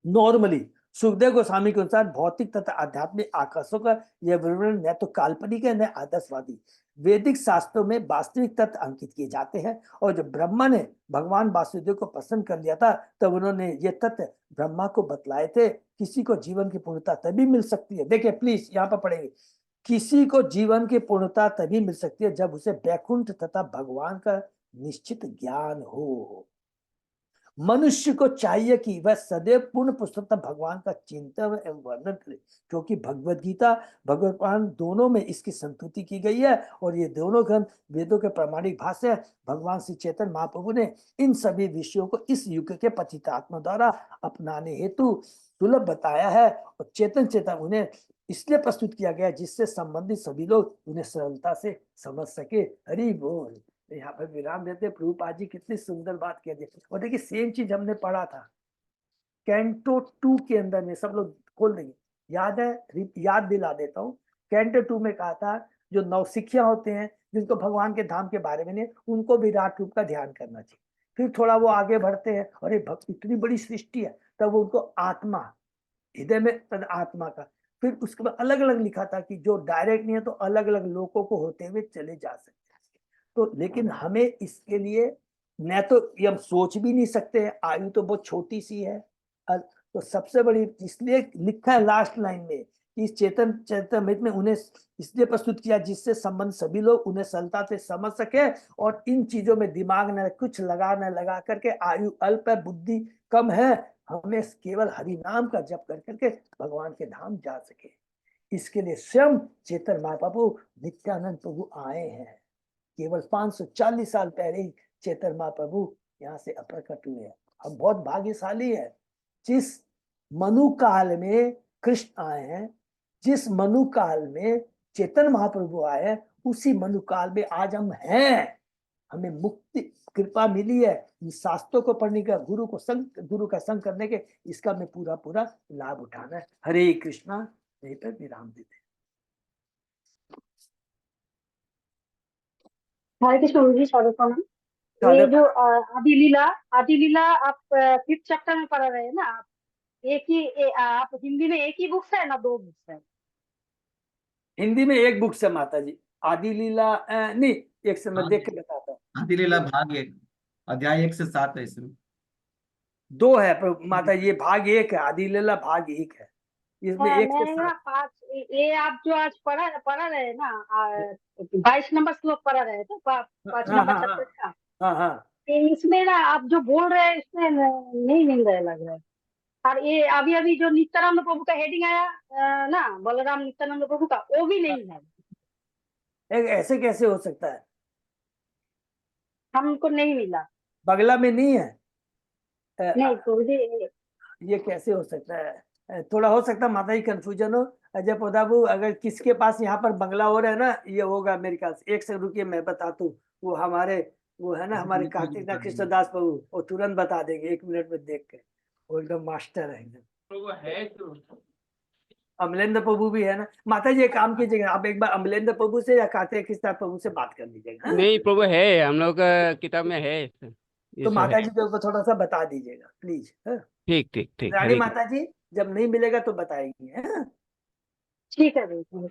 नॉर्मली सुखदेव गोस्वामी के अनुसार भौतिक तथा आध्यात्मिक आकर्षों का यह विवरण न तो काल्पनिक है न आदर्शवादी। वैदिक शास्त्रों में वास्तविक तत्व अंकित किए जाते हैं, और जब ब्रह्मा ने भगवान वासुदेव को पसंद कर लिया था तब उन्होंने ये तत्व ब्रह्मा को बतलाए थे। किसी को जीवन की पूर्णता तभी मिल सकती है, देखिए प्लीज यहाँ पर पढ़ेंगे, किसी को जीवन की पूर्णता तभी मिल सकती है जब उसे वैकुंठ तथा भगवान का निश्चित ज्ञान हो। मनुष्य को चाहिए कि वह सदैव पूर्ण पुरुषोत्तम भगवान का चिंतन एवं वर्णन करे, क्योंकि भगवद गीता भगवान दोनों में इसकी संतुति की गई है, और ये दोनों ग्रंथ वेदों के प्रामाणिक भाष्य है। भगवान श्री चैतन्य महाप्रभु ने इन सभी विषयों को इस युग के पतितात्मा द्वारा अपनाने हेतु सुलभ बताया है, और चेतन उन्हें इसलिए प्रस्तुत किया गया जिससे संबंधित सभी लोग उन्हें सरलता से समझ सके। हरि बोल। यहाँ पर विराम देते। प्रभुपाद जी कितनी सुंदर बात कह दी। और देखिए सेम चीज हमने पढ़ा था, कैंटो 2 के अंदर में, सब लोग खोल देंगे, याद है, याद दिला देता हूँ। कैंटो 2 में कहा था जो नौसिखिया होते हैं जिनको भगवान के धाम के बारे में नहीं, उनको विराट रूप का ध्यान करना चाहिए। फिर थोड़ा वो आगे बढ़ते हैं, अरे भक्त इतनी बड़ी सृष्टि है, तब वो उनको आत्मा, हृदय में तद आत्मा का, फिर उसके बाद अलग अलग लिखा था कि जो डायरेक्ट नहीं है तो अलग अलग लोगों को होते हुए चले जा सकते हैं। तो लेकिन हमें इसके लिए न तो ये हम सोच भी नहीं सकते हैं, आयु तो बहुत छोटी सी है। तो सबसे बड़ी इसलिए लिखा है लास्ट लाइन में, इस चेतन चैतन्यमृत में उन्हें इसलिए प्रस्तुत किया जिससे संबंध सभी लोग उन्हें सरलता से समझ सके और इन चीजों में दिमाग न कुछ न लगा करके, आयु अल्प है, बुद्धि कम है, हमें केवल हरि नाम का जप कर करके भगवान के धाम जा सके। इसके लिए स्वयं चेतन महाप्रभु नित्यानंद प्रभु आए हैं। केवल 540 साल पहले ही चेतन महाप्रभु यहाँ से अप्रकट हुए हैं। हम बहुत भाग्यशाली है, जिस मनु काल में कृष्ण आए हैं, जिस मनु काल में चेतन महाप्रभु आए हैं, उसी मनु काल में आज हम हैं। हमें मुक्ति कृपा मिली है, इस शास्त्रों को पढ़ने का, गुरु का संग करने के, इसका हमें पूरा लाभ उठाना है। हरे कृष्णा। यहीं पर विराम देते हैं। हरे कृष्ण गुरु जी, स्वागत प्रणाम। ये जो आदि लीला आप 5th चैप्टर में पढ़ रहे हैं ना, आप आप हिंदी में एक ही बुक्स है ना 2 बुक्स है? हिंदी में एक बुक से माता जी, आदि लीला नहीं, एक से मैं देख के बताता हूँ। आदि लीला भाग 1, अध्याय 1 से 7 है इसमें। 2 है माता, ये भाग 1 है, आदि लीला भाग 1 है, इसमें 1 से 7। 5 ये आप जो आज पढ़ रहे हैं ना, 22 नंबर श्लोक पढ़ रहे हैं तो 5 नंबर चैप्टर का। हाँ, इसमें ना आप जो बोल रहे हैं इसमें नहीं मिल रहा लग रहा है। और ये अभी जो नित्यानंद प्रभु का हेडिंग आया ना, बलराम नित्यानंद प्रभु का, वो भी नहीं है। ऐसे कैसे हो सकता है? हमको नहीं मिला। बगला में नहीं है? नहीं प्रभु जी, ये कैसे हो सकता है? थोड़ा हो सकता है माता जी कंफ्यूजन हो। अजय प्रभु, अगर किसके पास यहाँ पर बंगला हो रहा है ना, ये होगा मेरे ख्याल से। 1 सेकंड रुकिए, मैं बताता हूँ। वो है ना हमारे कार्तिक कृष्णदास प्रभु, वो तुरंत बता देंगे 1 मिनट में देख के। वो एकदम मास्टर है एकदम। अमलेंद्र प्रभु भी है ना माता जी, एक काम कीजिएगा, आप एक बार अमलेंद्र प्रभु से या कार्तिक कृष्ण प्रभु से बात कर लीजिएगा। नहीं प्रभु, है हम लोग का किताब में है ये तो सब माता है। जी को थोड़ा सा बता दीजिएगा प्लीज। ठीक ठीक ठीक, रानी हरे माता जी जब नहीं मिलेगा तो बताएगी। ठीक है भैया।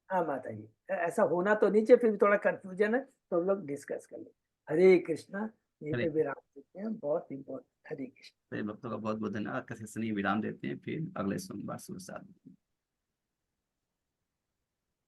हाँ माता जी, ऐसा होना तो नहीं चाहिए, फिर भी थोड़ा कंफ्यूजन है तो हम लोग डिस्कस कर ले। हरे कृष्णा। यहीं पे विराम देते हैं, बहुत इम्पोर्टेंट। हरे कृष्ण। भक्तों का बहुत बहुत धन्यवाद। विराम देते हैं, फिर अगले सोमवार सुबह 7 बजे।